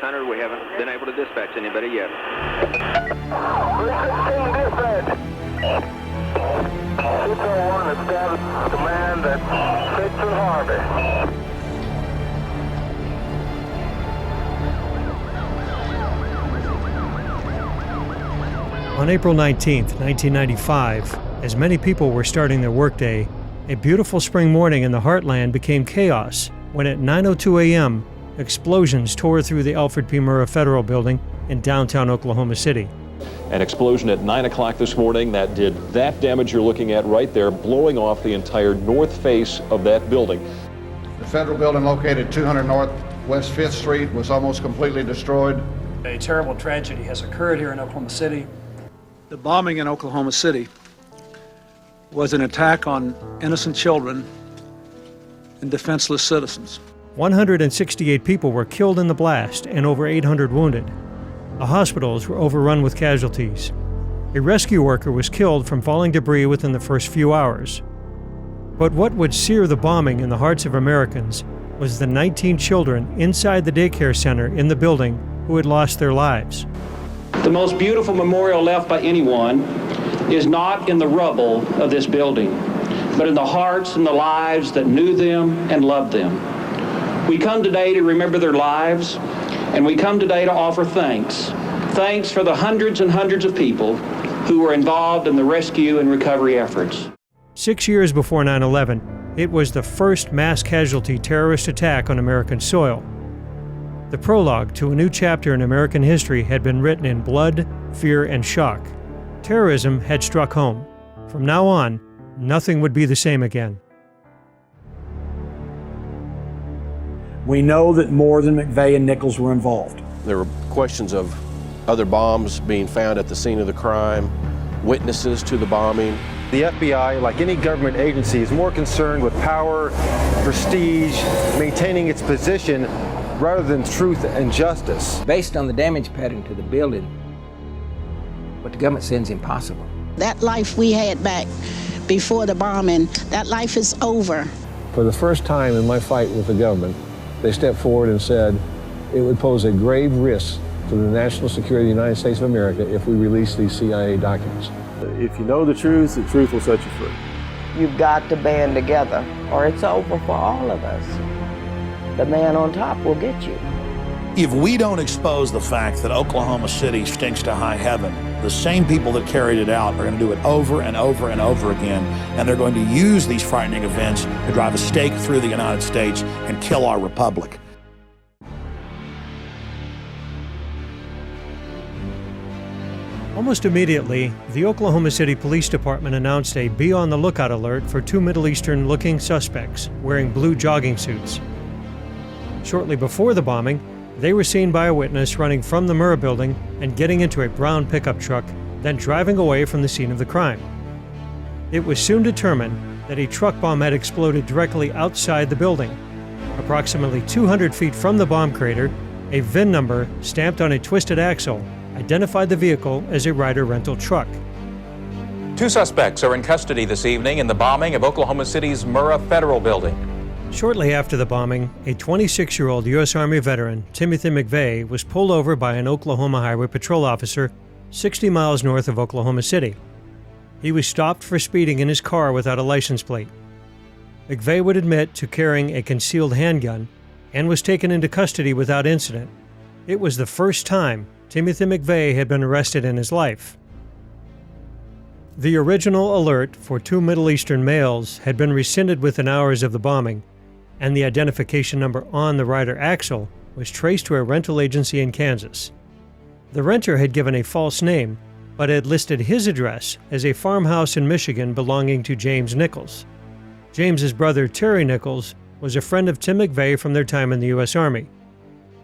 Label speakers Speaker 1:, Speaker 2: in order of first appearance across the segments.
Speaker 1: 600. We haven't been able to dispatch anybody yet.
Speaker 2: 316 dispatch. 601 established command at 6th and Harvey.
Speaker 3: On April 19th, 1995, as many people were starting their workday, a beautiful spring morning in the heartland became chaos when at 9:02 a.m., explosions tore through the Alfred P. Murrah Federal Building in downtown Oklahoma City.
Speaker 4: An explosion at 9 o'clock this morning that did that damage you're looking at right there, blowing off the entire north face of that building.
Speaker 5: The federal building located 200 North West 5th Street was almost completely destroyed.
Speaker 6: A terrible tragedy has occurred here in Oklahoma City.
Speaker 7: The bombing in Oklahoma City was an attack on innocent children and defenseless citizens.
Speaker 3: 168 people were killed in the blast and over 800 wounded. The hospitals were overrun with casualties. A rescue worker was killed from falling debris within the first few hours. But what would sear the bombing in the hearts of Americans was the 19 children inside the daycare center in the building who had lost their lives.
Speaker 8: The most beautiful memorial left by anyone is not in the rubble of this building, but in the hearts and the lives that knew them and loved them. We come today to remember their lives, and we come today to offer thanks. Thanks for the hundreds and hundreds of people who were involved in the rescue and recovery efforts.
Speaker 3: 6 years before 9/11, it was the first mass casualty terrorist attack on American soil. The prologue to a new chapter in American history had been written in blood, fear, and shock. Terrorism had struck home. From now on, nothing would be the same again.
Speaker 6: We know that more than McVeigh and Nichols were involved.
Speaker 9: There were questions of other bombs being found at the scene of the crime, witnesses to the bombing.
Speaker 10: The FBI, like any government agency, is more concerned with power, prestige, maintaining its position, rather than truth and justice.
Speaker 11: Based on the damage pattern to the building, what the government says is impossible.
Speaker 12: That life we had back before the bombing, that life is over.
Speaker 10: For the first time in my fight with the government, they stepped forward and said it would pose a grave risk to the national security of the United States of America if we release these CIA documents.
Speaker 13: If you know the truth will set you free.
Speaker 14: You've got to band together, or it's over for all of us. The man on top will get you.
Speaker 15: If we don't expose the fact that Oklahoma City stinks to high heaven, the same people that carried it out are going to do it over and over and over again, and they're going to use these frightening events to drive a stake through the United States and kill our republic.
Speaker 3: Almost immediately, the Oklahoma City Police Department announced a be-on-the-lookout alert for two Middle Eastern-looking suspects wearing blue jogging suits. Shortly before the bombing, they were seen by a witness running from the Murrah building and getting into a brown pickup truck, then driving away from the scene of the crime. It was soon determined that a truck bomb had exploded directly outside the building. Approximately 200 feet from the bomb crater, a VIN number stamped on a twisted axle identified the vehicle as a Ryder rental truck.
Speaker 16: Two suspects are in custody this evening in the bombing of Oklahoma City's Murrah Federal Building.
Speaker 3: Shortly after the bombing, a 26-year-old U.S. Army veteran, Timothy McVeigh, was pulled over by an Oklahoma Highway Patrol officer 60 miles north of Oklahoma City. He was stopped for speeding in his car without a license plate. McVeigh would admit to carrying a concealed handgun and was taken into custody without incident. It was the first time Timothy McVeigh had been arrested in his life. The original alert for two Middle Eastern males had been rescinded within hours of the bombing, and the identification number on the Ryder axle was traced to a rental agency in Kansas. The renter had given a false name, but had listed his address as a farmhouse in Michigan belonging to James Nichols. James's brother, Terry Nichols, was a friend of Tim McVeigh from their time in the U.S. Army.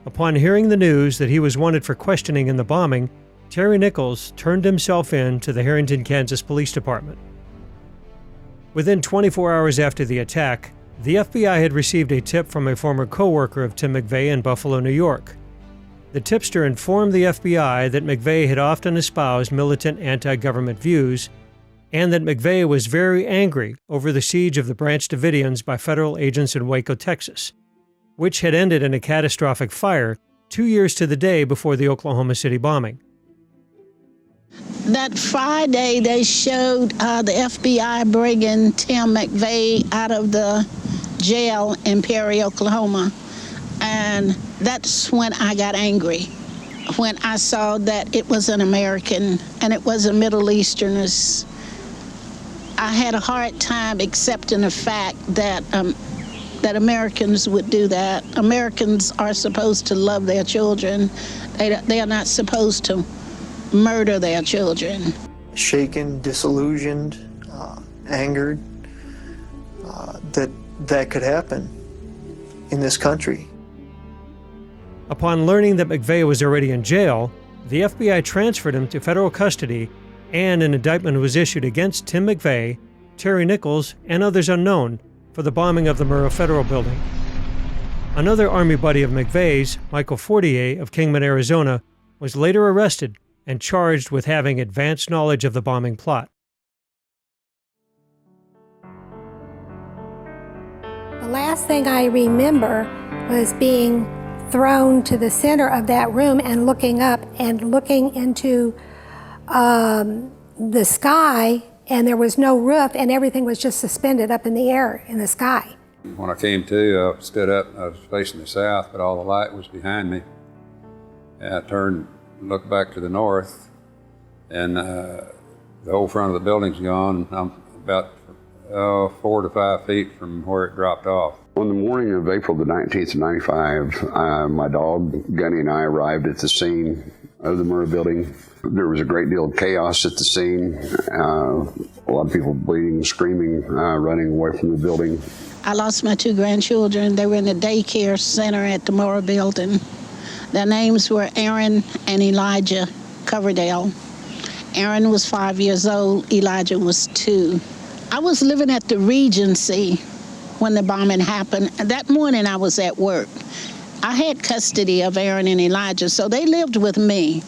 Speaker 3: Upon hearing the news that he was wanted for questioning in the bombing, Terry Nichols turned himself in to the Harrington, Kansas Police Department. Within 24 hours after the attack, the FBI had received a tip from a former co-worker of Tim McVeigh in Buffalo, New York. The tipster informed the FBI that McVeigh had often espoused militant anti-government views, and that McVeigh was very angry over the siege of the Branch Davidians by federal agents in Waco, Texas, which had ended in a catastrophic fire 2 years to the day before the Oklahoma City bombing.
Speaker 12: That Friday, they showed the FBI bringing Tim McVeigh out of the jail in Perry, Oklahoma. And that's when I got angry, when I saw that it was an American and it was a Middle Easterners. I had a hard time accepting the fact that that Americans would do that. Americans are supposed to love their children. They are not supposed to murder their children.
Speaker 17: Shaken, disillusioned, angered that could happen in this country.
Speaker 3: Upon learning that McVeigh was already in jail, the FBI transferred him to federal custody, and an indictment was issued against Tim McVeigh, Terry Nichols, and others unknown for the bombing of the Murrah Federal Building. Another Army buddy of McVeigh's, Michael Fortier of Kingman, Arizona, was later arrested and charged with having advanced knowledge of the bombing plot.
Speaker 18: The last thing I remember was being thrown to the center of that room and looking up and looking into the sky, and there was no roof and everything was just suspended up in the air in the sky.
Speaker 19: When I came to, I stood up, I was facing the south, but all the light was behind me. And I turned and looked back to the north, and the whole front of the building's gone. I'm about 4 to 5 feet from where it dropped off.
Speaker 20: On the morning of April the 19th of 95, my dog, Gunny, and I arrived at the scene of the Murrah building. There was a great deal of chaos at the scene. A lot of people bleeding, screaming, running away from the building.
Speaker 12: I lost my 2 grandchildren. They were in the daycare center at the Murrah building. Their names were Aaron and Elijah Coverdale. Aaron was 5 years old, Elijah was 2. I was living at the Regency when the bombing happened. That morning I was at work. I had custody of Aaron and Elijah, so they lived with me.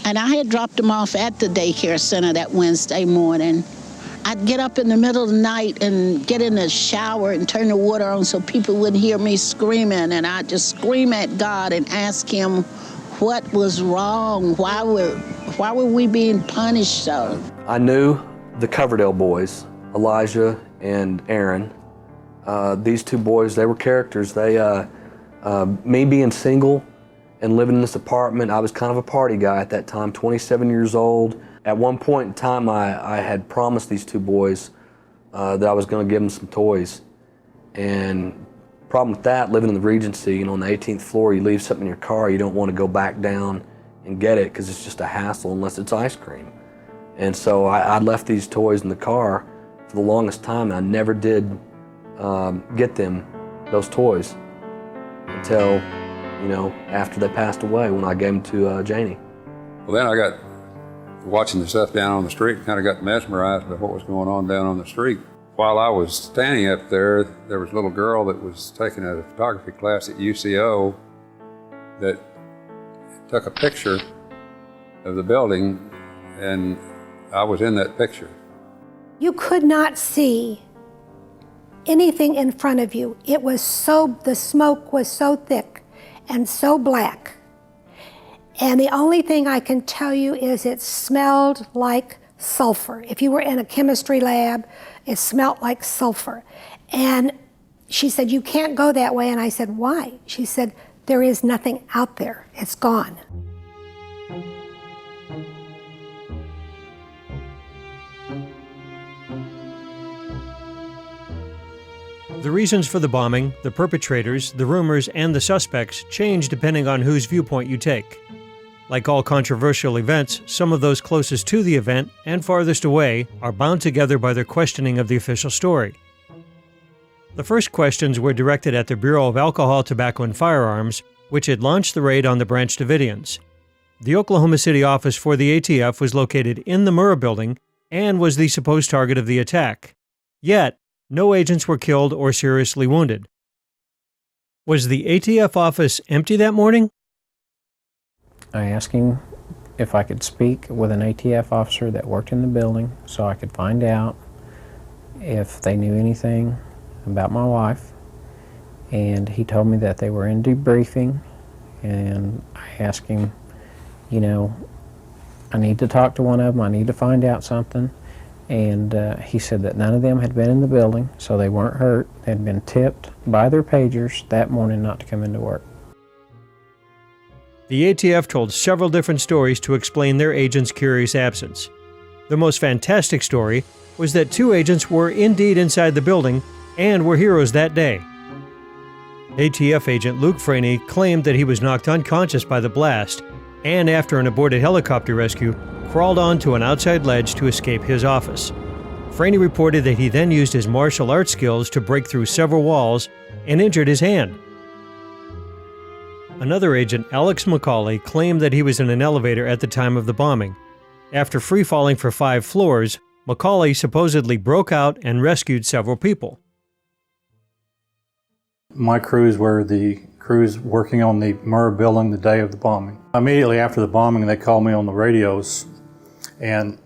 Speaker 12: And I had dropped them off at the daycare center that Wednesday morning. I'd get up in the middle of the night and get in the shower and turn the water on so people wouldn't hear me screaming. And I'd just scream at God and ask him what was wrong. Why were we being punished so?
Speaker 21: I knew the Coverdale boys, Elijah and Aaron. These 2 boys, they were characters. Me being single and living in this apartment, I was kind of a party guy at that time, 27 years old. At one point in time, I had promised these 2 boys that I was going to give them some toys. And problem with that, living in the Regency, on the 18th floor, you leave something in your car, you don't want to go back down and get it because it's just a hassle unless it's ice cream. And so I left these toys in the car for the longest time, and I never did get them those toys until, after they passed away, when I gave them to Janie.
Speaker 19: Well, then I got watching the stuff down on the street, kind of got mesmerized by what was going on down on the street. While I was standing up there, there was a little girl that was taking a photography class at UCO that took a picture of the building, and I was in that picture.
Speaker 18: You could not see anything in front of you. The smoke was so thick and so black. And the only thing I can tell you is it smelled like sulfur. If you were in a chemistry lab, it smelled like sulfur. And she said, "You can't go that way." And I said, "Why?" She said, "There is nothing out there. It's gone."
Speaker 3: The reasons for the bombing, the perpetrators, the rumors, and the suspects change depending on whose viewpoint you take. Like all controversial events, some of those closest to the event and farthest away are bound together by their questioning of the official story. The first questions were directed at the Bureau of Alcohol, Tobacco, and Firearms, which had launched the raid on the Branch Davidians. The Oklahoma City office for the ATF was located in the Murrah building and was the supposed target of the attack. Yet, no agents were killed or seriously wounded. Was the ATF office empty that morning?
Speaker 22: I asked him if I could speak with an ATF officer that worked in the building so I could find out if they knew anything about my wife. And he told me that they were in debriefing And I asked him, you know, I need to talk to one of them, I need to find out something. And he said that none of them had been in the building, so they weren't hurt. They'd been tipped by their pagers that morning not to come into work.
Speaker 3: The ATF told several different stories to explain their agent's curious absence. The most fantastic story was that 2 agents were indeed inside the building and were heroes that day. ATF agent Luke Franey claimed that he was knocked unconscious by the blast and, after an aborted helicopter rescue, crawled onto an outside ledge to escape his office. Franey reported that he then used his martial arts skills to break through several walls and injured his hand. Another agent, Alex McCauley, claimed that he was in an elevator at the time of the bombing. After free-falling for 5 floors, McCauley supposedly broke out and rescued several people.
Speaker 1: My crews were the crews working on the Murrah building the day of the bombing. Immediately after the bombing, they called me on the radios, and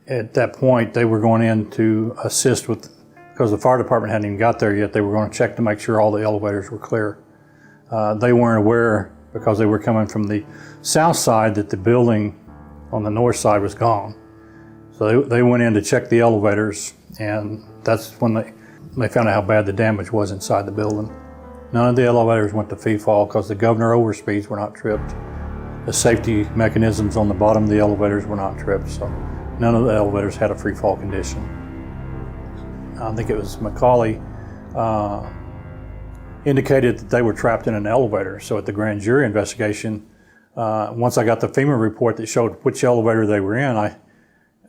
Speaker 1: at that point they were going in to assist with, because the fire department hadn't even got there yet, they were going to check to make sure all the elevators were clear. They weren't aware, because they were coming from the south side, that the building on the north side was gone. So they went in to check the elevators, and that's when they found out how bad the damage was inside the building. None of the elevators went to free fall because the governor overspeeds were not tripped. The safety mechanisms on the bottom of the elevators were not tripped, so none of the elevators had a free fall condition. I think it was McCauley indicated that they were trapped in an elevator. So at the grand jury investigation, once I got the FEMA report that showed which elevator they were in,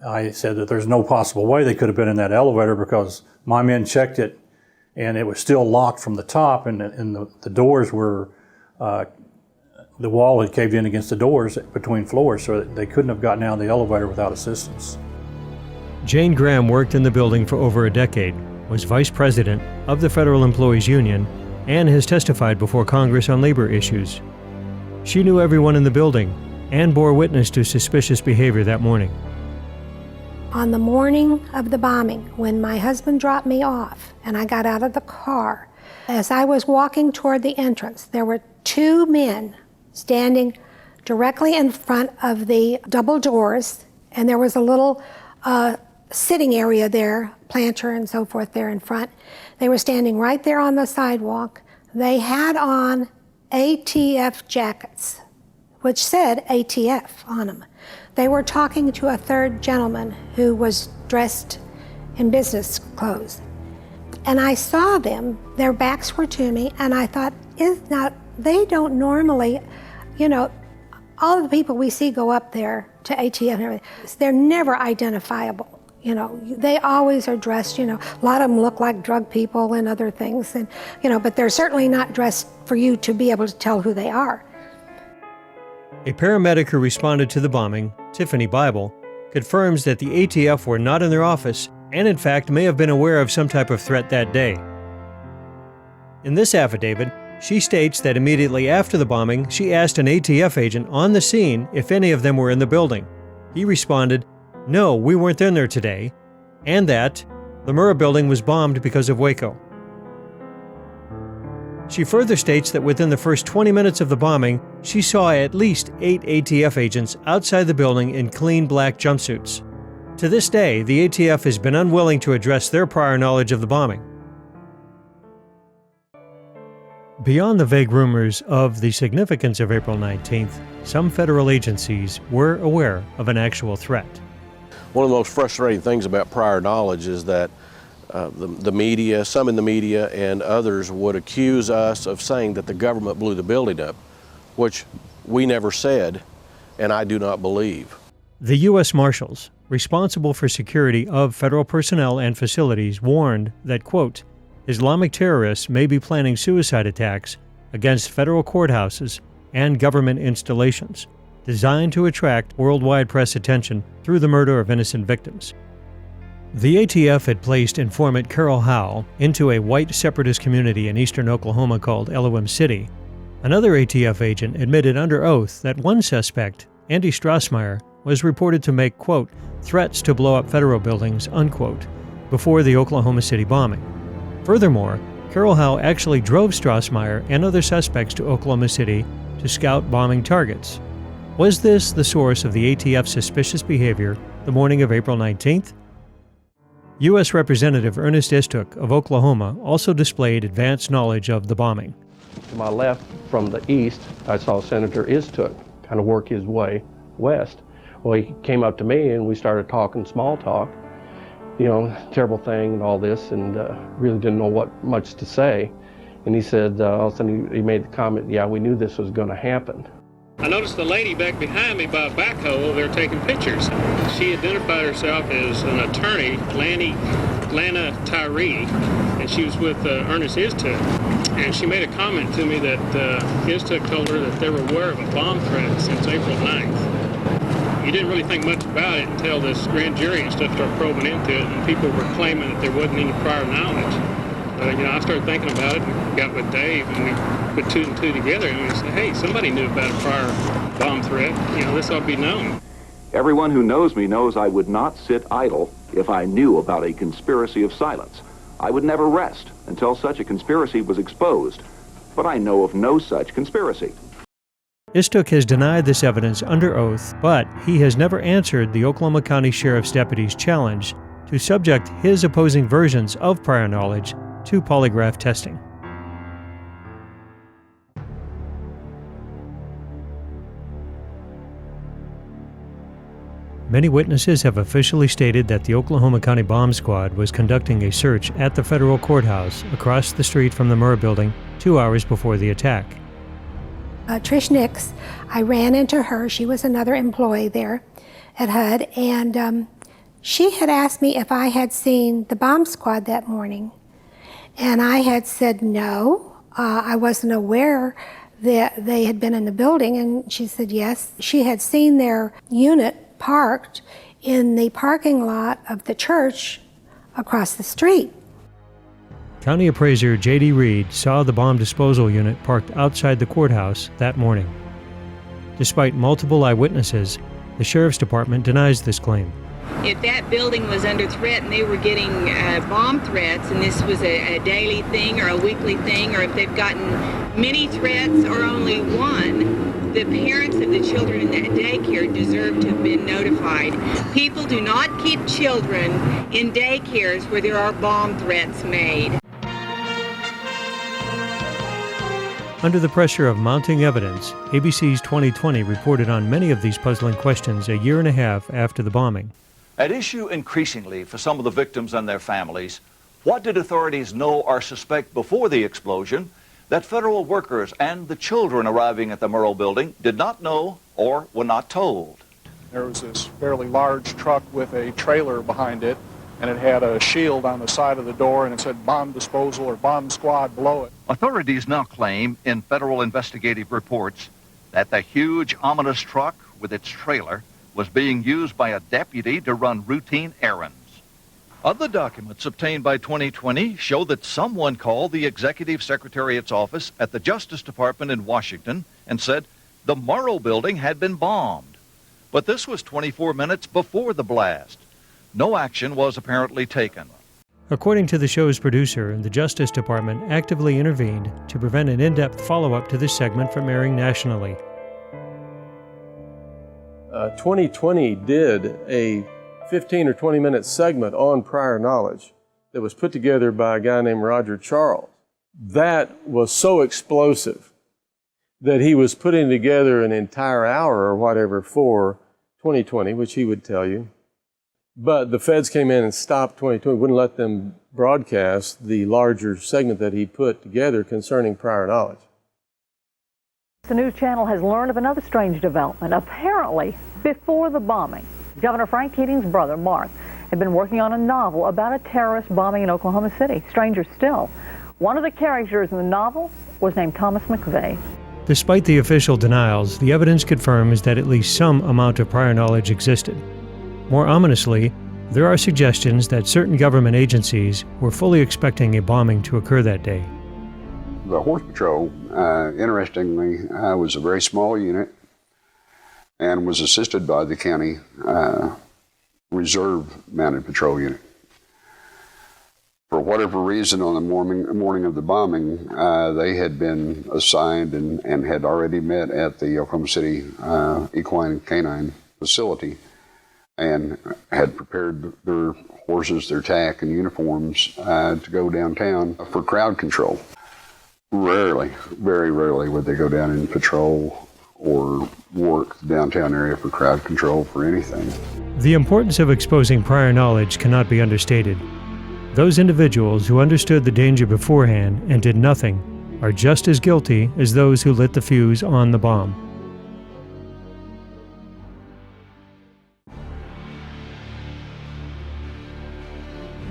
Speaker 1: I said that there's no possible way they could have been in that elevator, because my men checked it and it was still locked from the top, and the doors were, the wall had caved in against the doors between floors, so they couldn't have gotten out of the elevator without assistance.
Speaker 3: Jane Graham worked in the building for over a decade, was vice president of the Federal Employees Union, and has testified before Congress on labor issues. She knew everyone in the building and bore witness to suspicious behavior that morning.
Speaker 18: On the morning of the bombing, when my husband dropped me off and I got out of the car, as I was walking toward the entrance, there were 2 men standing directly in front of the double doors, and there was a little sitting area there, planter and so forth there in front. They were standing right there on the sidewalk. They had on ATF jackets, which said ATF on them. They were talking to a 3rd gentleman who was dressed in business clothes. And I saw them, their backs were to me, and I thought, they don't normally, you know, all of the people we see go up there to ATF and everything, they're never identifiable. You know, they always are dressed, you know, a lot of them look like drug people and other things, and, you know, but they're certainly not dressed for you to be able to tell who they are.
Speaker 3: A paramedic who responded to the bombing, Tiffany Bible, confirms that the ATF were not in their office and in fact may have been aware of some type of threat that day. In this affidavit, she states that immediately after the bombing, she asked an ATF agent on the scene if any of them were in the building. He responded, "No, we weren't in there today," and that the Murrah building was bombed because of Waco. She further states that within the first 20 minutes of the bombing, she saw at least 8 ATF agents outside the building in clean black jumpsuits. To this day, the ATF has been unwilling to address their prior knowledge of the bombing. Beyond the vague rumors of the significance of April 19th, some federal agencies were aware of an actual threat.
Speaker 9: One of the most frustrating things about prior knowledge is that the media, some in the media and others would accuse us of saying that the government blew the building up, which we never said, and I do not believe.
Speaker 3: The U.S. Marshals, responsible for security of federal personnel and facilities, warned that, quote, Islamic terrorists may be planning suicide attacks against federal courthouses and government installations, designed to attract worldwide press attention through the murder of innocent victims. The ATF had placed informant Carol Howe into a white separatist community in eastern Oklahoma called Elohim City. Another ATF agent admitted under oath that one suspect, Andy Strassmeyer, was reported to make, quote, threats to blow up federal buildings, unquote, before the Oklahoma City bombing. Furthermore, Carol Howe actually drove Strassmeyer and other suspects to Oklahoma City to scout bombing targets. Was this the source of the ATF's suspicious behavior the morning of April 19th? U.S. Representative Ernest Istook of Oklahoma also displayed advanced knowledge of the bombing.
Speaker 2: To my left, from the east, I saw Senator Istook kind of work his way west. Well, he came up to me and we started talking small talk, you know, terrible thing and all this, and really didn't know what much to say. And he said, all of a sudden he made the comment, yeah, we knew this was going to happen.
Speaker 4: I noticed the lady back behind me by a backhoe, they're taking pictures. She identified herself as an attorney, Lana Tyree, and she was with Ernest Istook. And she made a comment to me that Istook told her that they were aware of a bomb threat since April 9th. You didn't really think much about it until this grand jury and stuff started probing into it, and people were claiming that there wasn't any prior knowledge. You know, I started thinking about it and got with Dave, and we put two and two together, and we said, hey, somebody knew about a prior bomb threat. You know, this ought to be known.
Speaker 23: Everyone who knows me knows I would not sit idle if I knew about a conspiracy of silence. I would never rest until such a conspiracy was exposed, but I know of no such conspiracy.
Speaker 3: Istook has denied this evidence under oath, but he has never answered the Oklahoma County Sheriff's deputy's challenge to subject his opposing versions of prior knowledge to polygraph testing. Many witnesses have officially stated that the Oklahoma County Bomb Squad was conducting a search at the federal courthouse across the street from the Murrah building 2 hours before the attack.
Speaker 18: Trish Nix, I ran into her. She was another employee there at HUD, and she had asked me if I had seen the bomb squad that morning. And I had said no, I wasn't aware that they had been in the building, and she said yes. She had seen their unit parked in the parking lot of the church across the street.
Speaker 3: County Appraiser J.D. Reed saw the bomb disposal unit parked outside the courthouse that morning. Despite multiple eyewitnesses, the Sheriff's Department denies this claim.
Speaker 24: If that building was under threat and they were getting bomb threats, and this was a daily thing or a weekly thing, or if they've gotten many threats or only one, the parents of the children in that daycare deserve to have been notified. People do not keep children in daycares where there are bomb threats made.
Speaker 3: Under the pressure of mounting evidence, ABC's 2020 reported on many of these puzzling questions a year and a half after the bombing.
Speaker 25: At issue increasingly for some of the victims and their families, what did authorities know or suspect before the explosion that federal workers and the children arriving at the Murrah building did not know or were not told?
Speaker 26: There was this fairly large truck with a trailer behind it, and it had a shield on the side of the door, and it said bomb disposal or bomb squad below it.
Speaker 25: Authorities now claim in federal investigative reports that the huge, ominous truck with its trailer was being used by a deputy to run routine errands. Other documents obtained by 2020 show that someone called the Executive Secretariat's office at the Justice Department in Washington and said the Murrah building had been bombed. But this was 24 minutes before the blast. No action was apparently taken.
Speaker 3: According to the show's producer, the Justice Department actively intervened to prevent an in-depth follow-up to this segment from airing nationally.
Speaker 13: 2020 did a 15 or 20 minute segment on prior knowledge that was put together by a guy named Roger Charles. That was so explosive that he was putting together an entire hour or whatever for 2020, which he would tell you. But the feds came in and stopped 2020, wouldn't let them broadcast the larger segment that he put together concerning prior knowledge.
Speaker 27: The news channel has learned of another strange development. Apparently, before the bombing, Governor Frank Keating's brother, Mark, had been working on a novel about a terrorist bombing in Oklahoma City. Stranger still, one of the characters in the novel was named Thomas McVeigh.
Speaker 3: Despite the official denials, the evidence confirms that at least some amount of prior knowledge existed. More ominously, there are suggestions that certain government agencies were fully expecting a bombing to occur that day.
Speaker 20: The Horse Patrol, interestingly, was a very small unit and was assisted by the county Reserve Mounted Patrol Unit. For whatever reason, on the morning of the bombing, they had been assigned and had already met at the Oklahoma City Equine Canine Facility and had prepared their horses, their tack, and uniforms to go downtown for crowd control. Rarely, very rarely would they go down and patrol or work the downtown area for crowd control for anything.
Speaker 3: The importance of exposing prior knowledge cannot be understated. Those individuals who understood the danger beforehand and did nothing are just as guilty as those who lit the fuse on the bomb.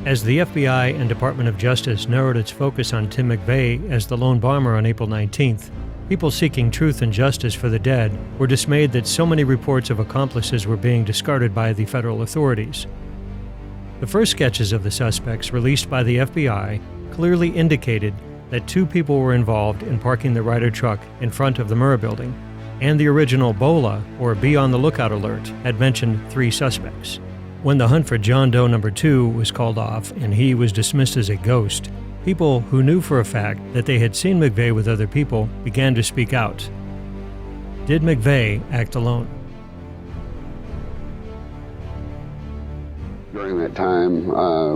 Speaker 3: As the FBI and Department of Justice narrowed its focus on Tim McVeigh as the lone bomber on April 19th, people seeking truth and justice for the dead were dismayed that so many reports of accomplices were being discarded by the federal authorities. The first sketches of the suspects released by the FBI clearly indicated that 2 people were involved in parking the Ryder truck in front of the Murrah building, and the original BOLA, or Be on the Lookout alert, had mentioned 3 suspects. When the hunt for John Doe number 2 was called off and he was dismissed as a ghost, people who knew for a fact that they had seen McVeigh with other people began to speak out. Did McVeigh act alone?
Speaker 20: During that time,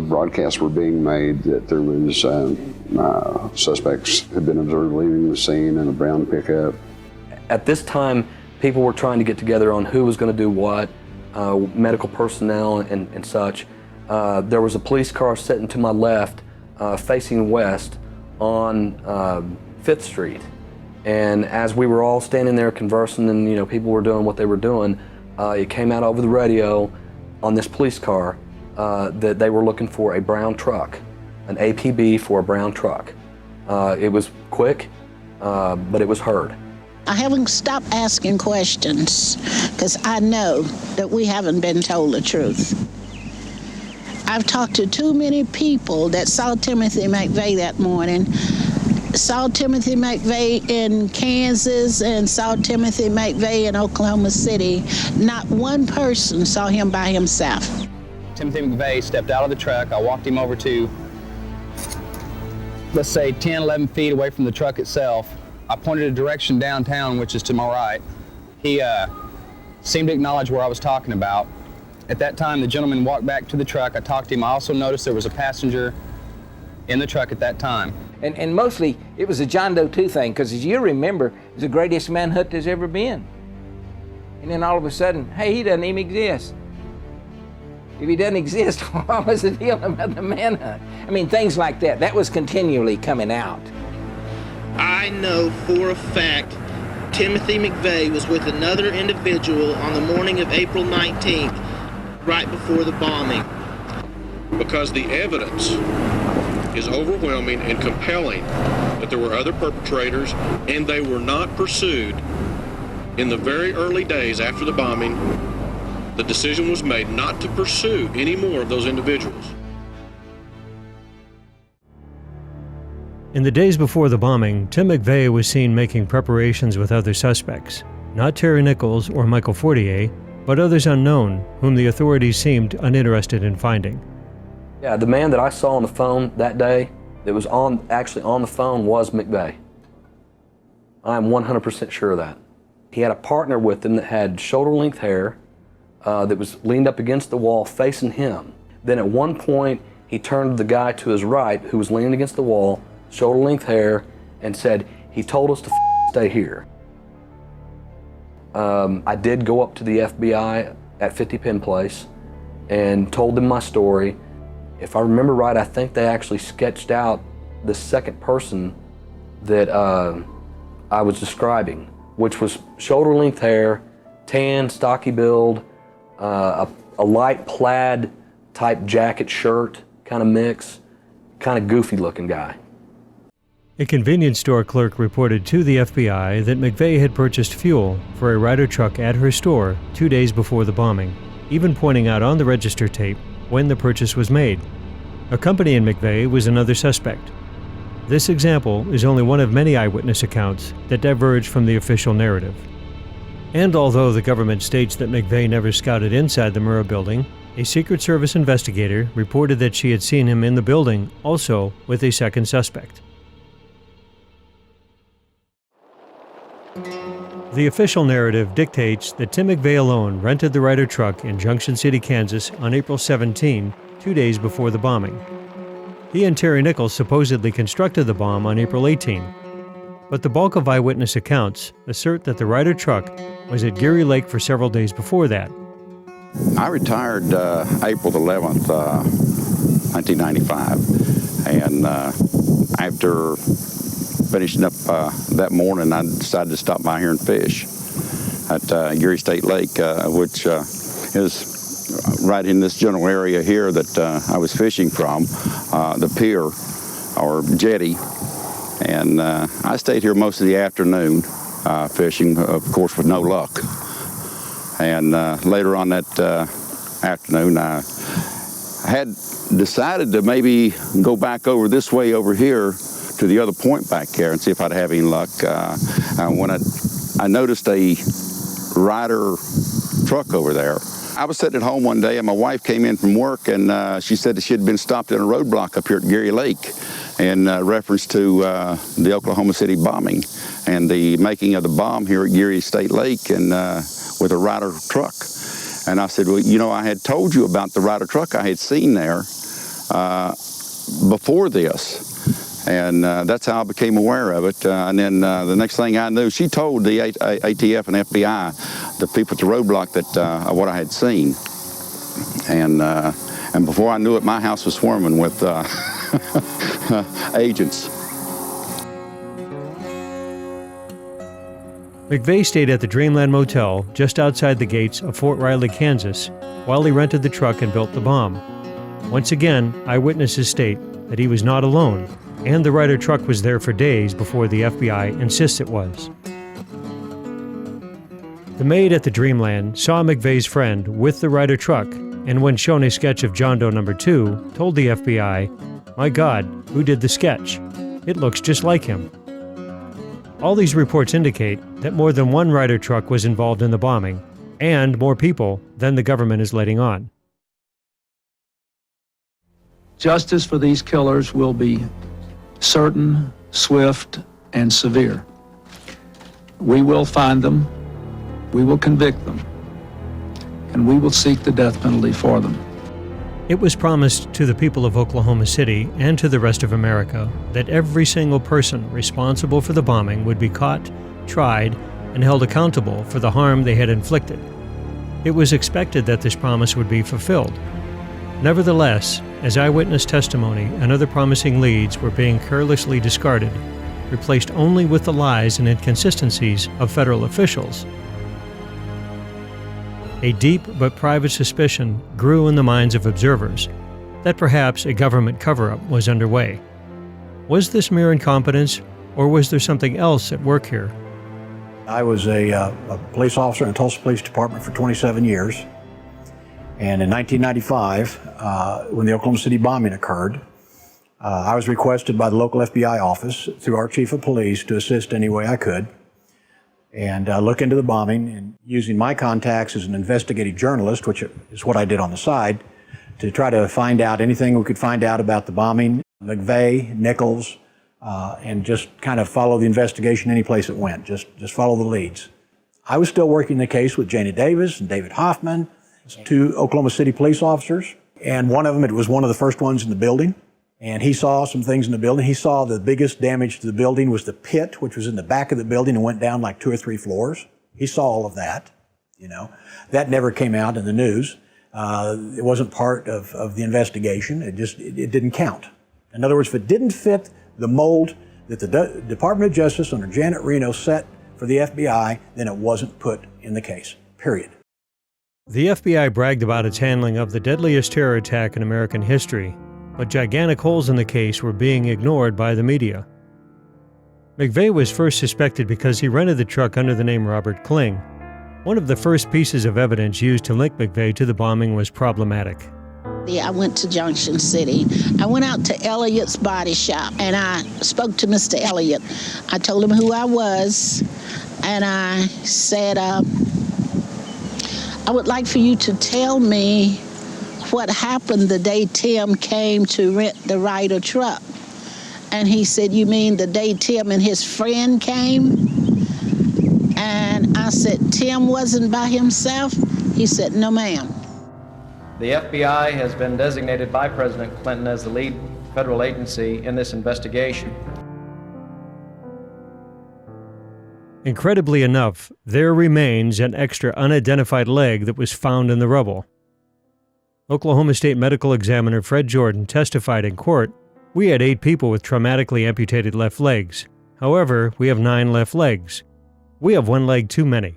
Speaker 20: broadcasts were being made that there was suspects had been observed leaving the scene in a brown pickup.
Speaker 21: At this time, people were trying to get together on who was going to do what, medical personnel and such. There was a police car sitting to my left, facing west on 5th Street. And as we were all standing there conversing and people were doing what they were doing, it came out over the radio on this police car that they were looking for a brown truck, an APB for a brown truck. It was quick, but it was heard.
Speaker 12: I haven't stopped asking questions because I know that we haven't been told the truth. I've talked to too many people that saw Timothy McVeigh that morning, saw Timothy McVeigh in Kansas and saw Timothy McVeigh in Oklahoma City. Not one person saw him by himself.
Speaker 5: Timothy McVeigh stepped out of the truck. I walked him over to, let's say, 10, 11 feet away from the truck itself. I pointed a direction downtown, which is to my right. He seemed to acknowledge where I was talking about. At that time, the gentleman walked back to the truck. I talked to him. I also noticed there was a passenger in the truck at that time.
Speaker 6: And mostly, it was a John Doe 2 thing, because as you remember, it was the greatest manhunt there's ever been. And then all of a sudden, hey, he doesn't even exist. If he doesn't exist, what was the deal about the manhunt? I mean, things like that. That was continually coming out.
Speaker 7: I know for a fact Timothy McVeigh was with another individual on the morning of April 19th, right before the bombing.
Speaker 9: Because the evidence is overwhelming and compelling that there were other perpetrators and they were not pursued. In the very early days after the bombing, the decision was made not to pursue any more of those individuals.
Speaker 3: In the days before the bombing, Tim McVeigh was seen making preparations with other suspects, not Terry Nichols or Michael Fortier, but others unknown, whom the authorities seemed uninterested in finding.
Speaker 21: Yeah, the man that I saw on the phone that day, that was actually on the phone, was McVeigh. I'm 100% sure of that. He had a partner with him that had shoulder-length hair, that was leaned up against the wall facing him. Then at one point, he turned to the guy to his right, who was leaning against the wall, shoulder-length hair, and said, "He told us to stay here." I did go up to the FBI at 50 Penn Place and told them my story. If I remember right, I think they actually sketched out the second person that I was describing, which was shoulder-length hair, tan, stocky build, a light plaid type jacket shirt kind of mix, kind of goofy looking guy.
Speaker 3: A convenience store clerk reported to the FBI that McVeigh had purchased fuel for a Ryder truck at her store 2 days before the bombing, even pointing out on the register tape when the purchase was made. Accompanying McVeigh was another suspect. This example is only one of many eyewitness accounts that diverge from the official narrative. And although the government states that McVeigh never scouted inside the Murrah building, A Secret Service investigator reported that she had seen him in the building, also with a second suspect. The official narrative dictates that Tim McVeigh alone rented the Ryder truck in Junction City, Kansas on April 17, 2 days before the bombing. He and Terry Nichols supposedly constructed the bomb on April 18. But the bulk of eyewitness accounts assert that the Ryder truck was at Geary Lake for several days before that.
Speaker 8: I retired April 11th, 1995, and after finishing up that morning, I decided to stop by here and fish at Geary State Lake, which is right in this general area here that I was fishing from, the pier or jetty. And I stayed here most of the afternoon fishing, of course, with no luck. And later on that afternoon, I had decided to maybe go back over this way over here to the other point back there and see if I'd have any luck. When I noticed a Ryder truck over there. I was sitting at home one day and my wife came in from work and she said that she had been stopped in a roadblock up here at Geary Lake in reference to the Oklahoma City bombing and the making of the bomb here at Geary State Lake and with a Ryder truck. And I said, well, you know, I had told you about the Ryder truck I had seen there before this. And that's how I became aware of it. And then the next thing I knew, she told the ATF and FBI, the people at the roadblock, that what I had seen. And before I knew it, my house was swarming with agents.
Speaker 3: McVeigh stayed at the Dreamland Motel just outside the gates of Fort Riley, Kansas, while he rented the truck and built the bomb. Once again, eyewitnesses state that he was not alone, and the Ryder truck was there for days before the FBI insists it was. The maid at the Dreamland saw McVeigh's friend with the Ryder truck, and when shown a sketch of John Doe number 2, told the FBI, "My God, who did the sketch? It looks just like him." All these reports indicate that more than one Ryder truck was involved in the bombing, and more people than the government is letting on.
Speaker 10: Justice for these killers will be certain, swift, and severe. We will find them, we will convict them, and we will seek the death penalty for them.
Speaker 3: It was promised to the people of Oklahoma City and to the rest of America that every single person responsible for the bombing would be caught, tried, and held accountable for the harm they had inflicted. It was expected that this promise would be fulfilled. Nevertheless, as eyewitness testimony and other promising leads were being carelessly discarded, replaced only with the lies and inconsistencies of federal officials, a deep but private suspicion grew in the minds of observers that perhaps a government cover-up was underway. Was this mere incompetence, or was there something else at work here?
Speaker 11: I was a police officer in the Tulsa Police Department for 27 years. And in 1995, when the Oklahoma City bombing occurred, I was requested by the local FBI office through our chief of police to assist any way I could and look into the bombing, and using my contacts as an investigative journalist, which is what I did on the side, to try to find out anything we could find out about the bombing, McVeigh, Nichols, and just kind of follow the investigation any place it went, just follow the leads. I was still working the case with Jana Davis and David Hoffman, 2 Oklahoma City police officers, and one of them, it was one of the first ones in the building, and he saw some things in the building. He saw the biggest damage to the building was the pit, which was in the back of the building and went down like 2 or 3 floors. He saw all of that, you know. That never came out in the news. It wasn't part of the investigation. It didn't count. In other words, if it didn't fit the mold that the Department of Justice under Janet Reno set for the FBI, then it wasn't put in the case, period.
Speaker 3: The FBI bragged about its handling of the deadliest terror attack in American history, but gigantic holes in the case were being ignored by the media. McVeigh was first suspected because he rented the truck under the name Robert Kling. One of the first pieces of evidence used to link McVeigh to the bombing was problematic.
Speaker 12: I went to Junction City. I went out to Elliott's Body Shop and I spoke to Mr. Elliott. I told him who I was and I said, I would like for you to tell me what happened the day Tim came to rent the Ryder truck. And he said, you mean the day Tim and his friend came? And I said, Tim wasn't by himself? He said, no, ma'am.
Speaker 1: The FBI has been designated by President Clinton as the lead federal agency in this investigation.
Speaker 3: Incredibly enough, there remains an extra unidentified leg that was found in the rubble. Oklahoma State Medical Examiner Fred Jordan testified in court, "We had 8 people with traumatically amputated left legs. However, we have 9 left legs. We have 1 leg too many."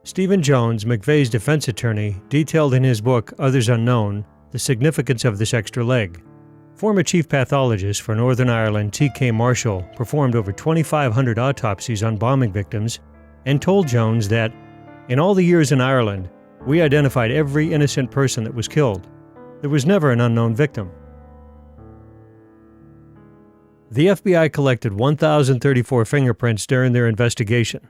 Speaker 3: Stephen Jones, McVeigh's defense attorney, detailed in his book, Others Unknown, the significance of this extra leg. Former chief pathologist for Northern Ireland T.K. Marshall performed over 2,500 autopsies on bombing victims and told Jones that, in all the years in Ireland, we identified every innocent person that was killed. There was never an unknown victim. The FBI collected 1,034 fingerprints during their investigation,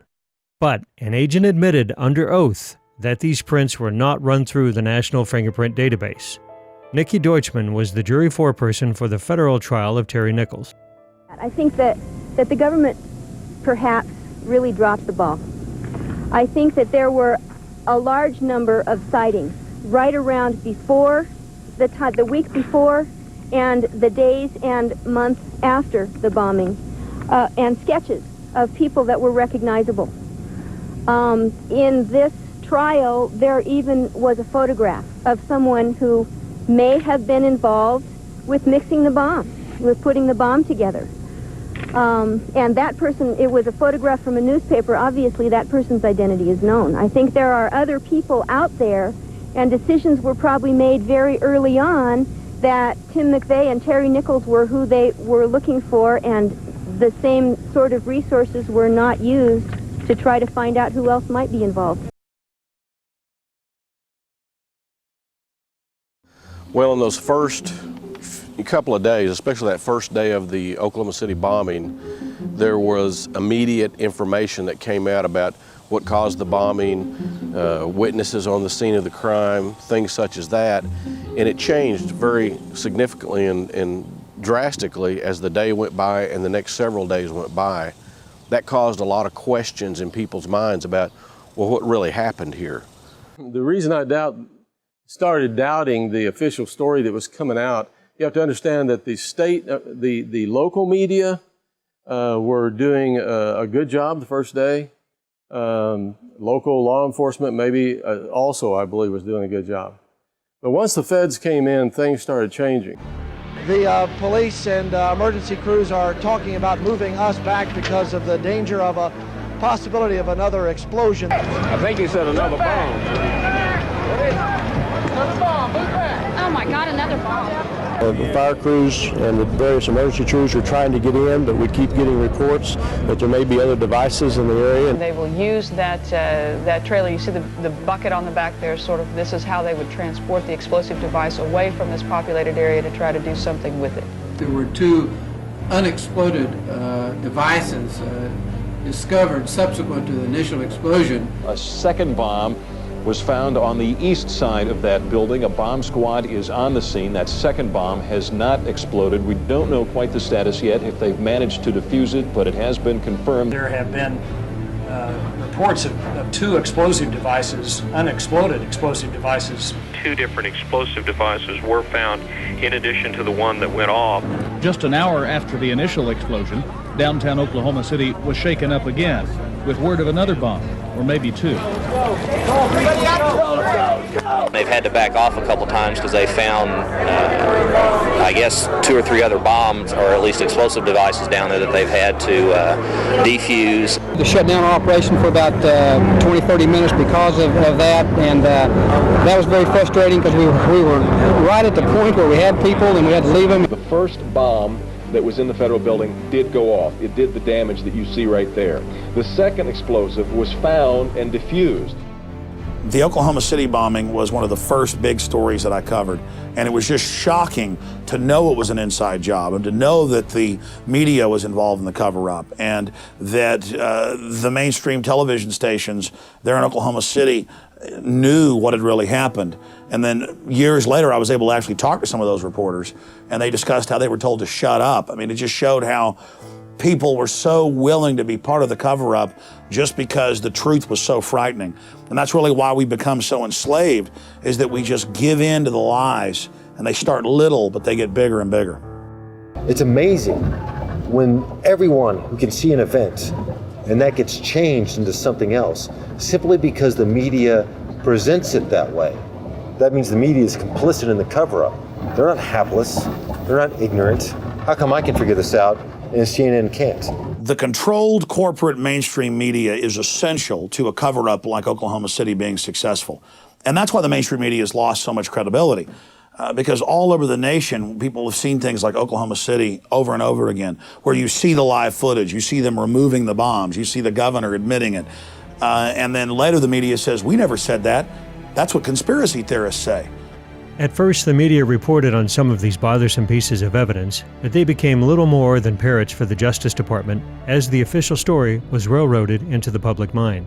Speaker 3: but an agent admitted under oath that these prints were not run through the National Fingerprint Database. Nikki Deutschman was the jury foreperson for the federal trial of Terry Nichols.
Speaker 14: I think that the government perhaps really dropped the ball. I think that there were a large number of sightings right around before, the week before, and the days and months after the bombing, and sketches of people that were recognizable. In this trial, there even was a photograph of someone who may have been involved with mixing the bomb, with putting the bomb together. And that person, it was a photograph from a newspaper. Obviously, that person's identity is known. I think there are other people out there, and decisions were probably made very early on that Tim McVeigh and Terry Nichols were who they were looking for, and the same sort of resources were not used to try to find out who else might be involved.
Speaker 9: Well, in those first couple of days, especially that first day of the Oklahoma City bombing, there was immediate information that came out about what caused the bombing, witnesses on the scene of the crime, things such as that. And it changed very significantly and drastically as the day went by and the next several days went by. That caused a lot of questions in people's minds about, well, what really happened here?
Speaker 13: The reason I started doubting the official story that was coming out, you have to understand that the state, the local media were doing a good job the first day. Local law enforcement maybe also, I believe, was doing a good job. But once the feds came in, things started changing.
Speaker 15: The police and emergency crews are talking about moving us back because of the danger of a possibility of another explosion.
Speaker 16: I think he said another bomb.
Speaker 15: Another bomb, move back.
Speaker 17: Oh my God, another bomb.
Speaker 16: The fire crews and the various emergency crews are trying to get in, but we keep getting reports that there may be other devices in the area.
Speaker 27: They will use that trailer. You see the bucket on the back there, sort of, this is how they would transport the explosive device away from this populated area to try to do something with it.
Speaker 19: There were 2 unexploded devices discovered subsequent to the initial explosion.
Speaker 22: A second bomb was found on the east side of that building. A bomb squad is on the scene. That second bomb has not exploded. We don't know quite the status yet, if they've managed to defuse it, but it has been confirmed.
Speaker 28: There have been reports of 2 explosive devices, unexploded explosive devices.
Speaker 29: 2 different explosive devices were found in addition to the one that went off.
Speaker 30: Just an hour after the initial explosion, downtown Oklahoma City was shaken up again with word of another bomb, or maybe 2.
Speaker 31: They've had to back off a couple times because they found, I guess, 2 or 3 other bombs, or at least explosive devices down there that they've had to defuse.
Speaker 32: They shut down our operation for about 20-30 minutes because of that, and that was very frustrating because we were right at the point where we had people and we had to leave them.
Speaker 22: The first bomb that was in the federal building did go off. It did the damage that you see right there. The second explosive was found and defused.
Speaker 33: The Oklahoma City bombing was one of the first big stories that I covered, and it was just shocking to know it was an inside job and to know that the media was involved in the cover-up and that the mainstream television stations there in Oklahoma City knew what had really happened. And then years later, I was able to actually talk to some of those reporters, and they discussed how they were told to shut up. I mean, it just showed how people were so willing to be part of the cover-up just because the truth was so frightening. And that's really why we become so enslaved, is that we just give in to the lies, and they start little, but they get bigger and bigger.
Speaker 2: It's amazing when everyone who can see an event and that gets changed into something else simply because the media presents it that way. That means the media is complicit in the cover-up. They're not hapless, they're not ignorant. How come I can figure this out and CNN can't?
Speaker 33: The controlled corporate mainstream media is essential to a cover-up like Oklahoma City being successful. And that's why the mainstream media has lost so much credibility. Because all over the nation, people have seen things like Oklahoma City over and over again, where you see the live footage, you see them removing the bombs, you see the governor admitting it. And then later the media says, we never said that. That's what conspiracy theorists say.
Speaker 3: At first, the media reported on some of these bothersome pieces of evidence, but they became little more than parrots for the Justice Department as the official story was railroaded into the public mind.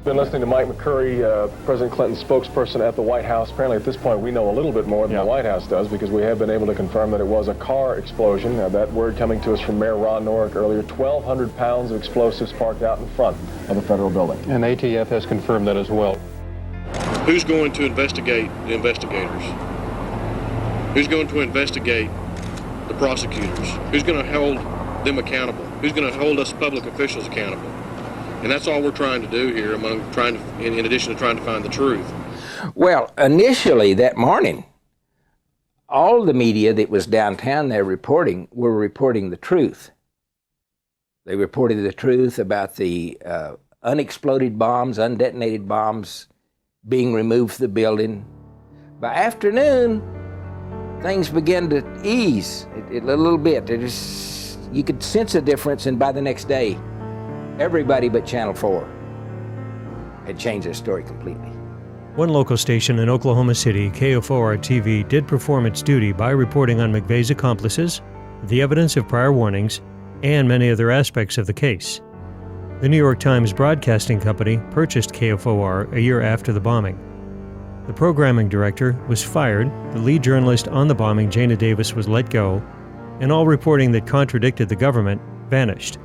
Speaker 22: Been listening to Mike McCurry, President Clinton's spokesperson at the White House. Apparently at this point we know a little bit more than the White House does, because we have been able to confirm that it was a car explosion. That word coming to us from Mayor Ron Norick earlier, 1,200 pounds of explosives parked out in front of the federal building.
Speaker 16: And ATF has confirmed that as well.
Speaker 9: Who's going to investigate the investigators? Who's going to investigate the prosecutors? Who's going to hold them accountable? Who's going to hold us public officials accountable? And that's all we're trying to do here, in addition to trying to find the truth.
Speaker 4: Well, initially that morning, all the media that was downtown there were reporting the truth. They reported the truth about the unexploded bombs, undetonated bombs being removed from the building. By afternoon, things began to ease a little bit. You could sense a difference, and by the next day, everybody but Channel 4 had changed their story completely.
Speaker 3: One local station in Oklahoma City, KFOR-TV, did perform its duty by reporting on McVeigh's accomplices, the evidence of prior warnings, and many other aspects of the case. The New York Times Broadcasting Company purchased KFOR a year after the bombing. The programming director was fired, the lead journalist on the bombing, Jana Davis, was let go, and all reporting that contradicted the government vanished.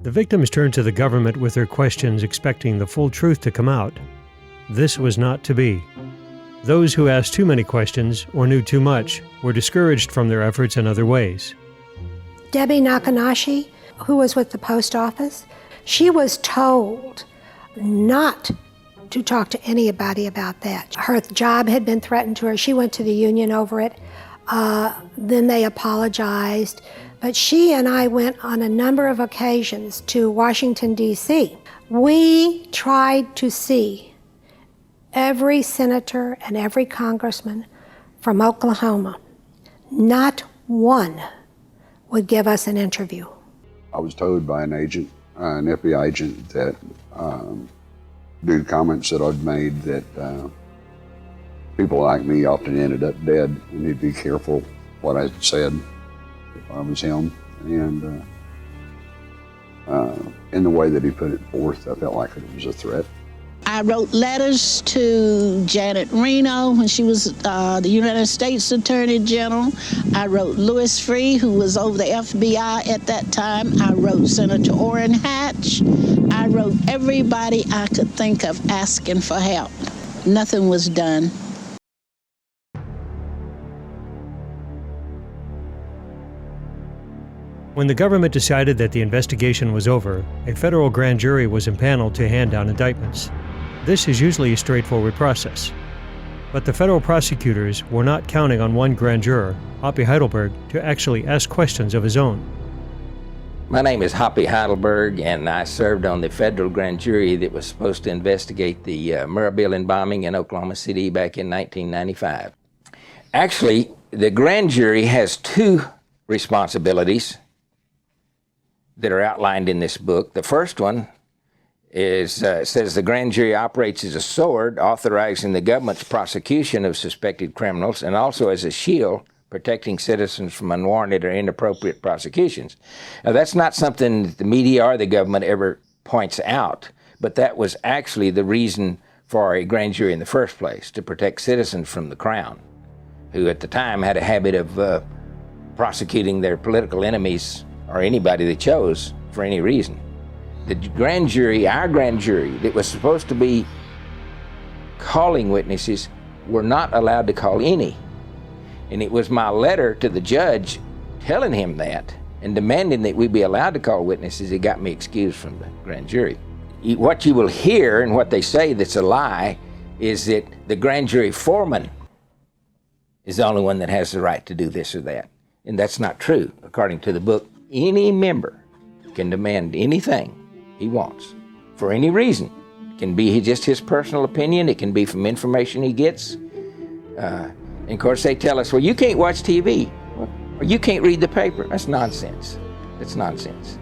Speaker 3: The victims turned to the government with their questions, expecting the full truth to come out. This was not to be. Those who asked too many questions or knew too much were discouraged from their efforts in other ways.
Speaker 5: Debbie Nakanashi, who was with the post office, she was told not to talk to anybody about that. Her job had been threatened to her. She went to the union over it. Then they apologized. But she and I went on a number of occasions to Washington, D.C. We tried to see every senator and every congressman from Oklahoma. Not one would give us an interview.
Speaker 6: I was told by an agent, an FBI agent, that due to comments that I'd made, that people like me often ended up dead, and he'd be careful what I said if I was him. And in the way that he put it forth, I felt like it was a threat.
Speaker 12: I wrote letters to Janet Reno when she was the United States Attorney General. I wrote Louis Freeh, who was over the FBI at that time. I wrote Senator Orrin Hatch. I wrote everybody I could think of asking for help. Nothing was done.
Speaker 3: When the government decided that the investigation was over, a federal grand jury was impaneled to hand down indictments. This is usually a straightforward process. But the federal prosecutors were not counting on one grand juror, Hoppy Heidelberg, to actually ask questions of his own.
Speaker 4: My name is Hoppy Heidelberg, and I served on the federal grand jury that was supposed to investigate the Murrah building bombing in Oklahoma City back in 1995. Actually, the grand jury has two responsibilities that are outlined in this book. The first one is says the grand jury operates as a sword, authorizing the government's prosecution of suspected criminals, and also as a shield, protecting citizens from unwarranted or inappropriate prosecutions. Now, that's not something that the media or the government ever points out, but that was actually the reason for a grand jury in the first place, to protect citizens from the Crown, who at the time had a habit of prosecuting their political enemies or anybody they chose for any reason. The grand jury, our grand jury, that was supposed to be calling witnesses, were not allowed to call any. And it was my letter to the judge telling him that and demanding that we be allowed to call witnesses that got me excused from the grand jury. What you will hear and what they say that's a lie is that the grand jury foreman is the only one that has the right to do this or that. And that's not true. According to the book, any member can demand anything he wants for any reason. It can be just his personal opinion. It can be from information he gets. And of course, they tell us, well, you can't watch TV or you can't read the paper. That's nonsense. That's nonsense.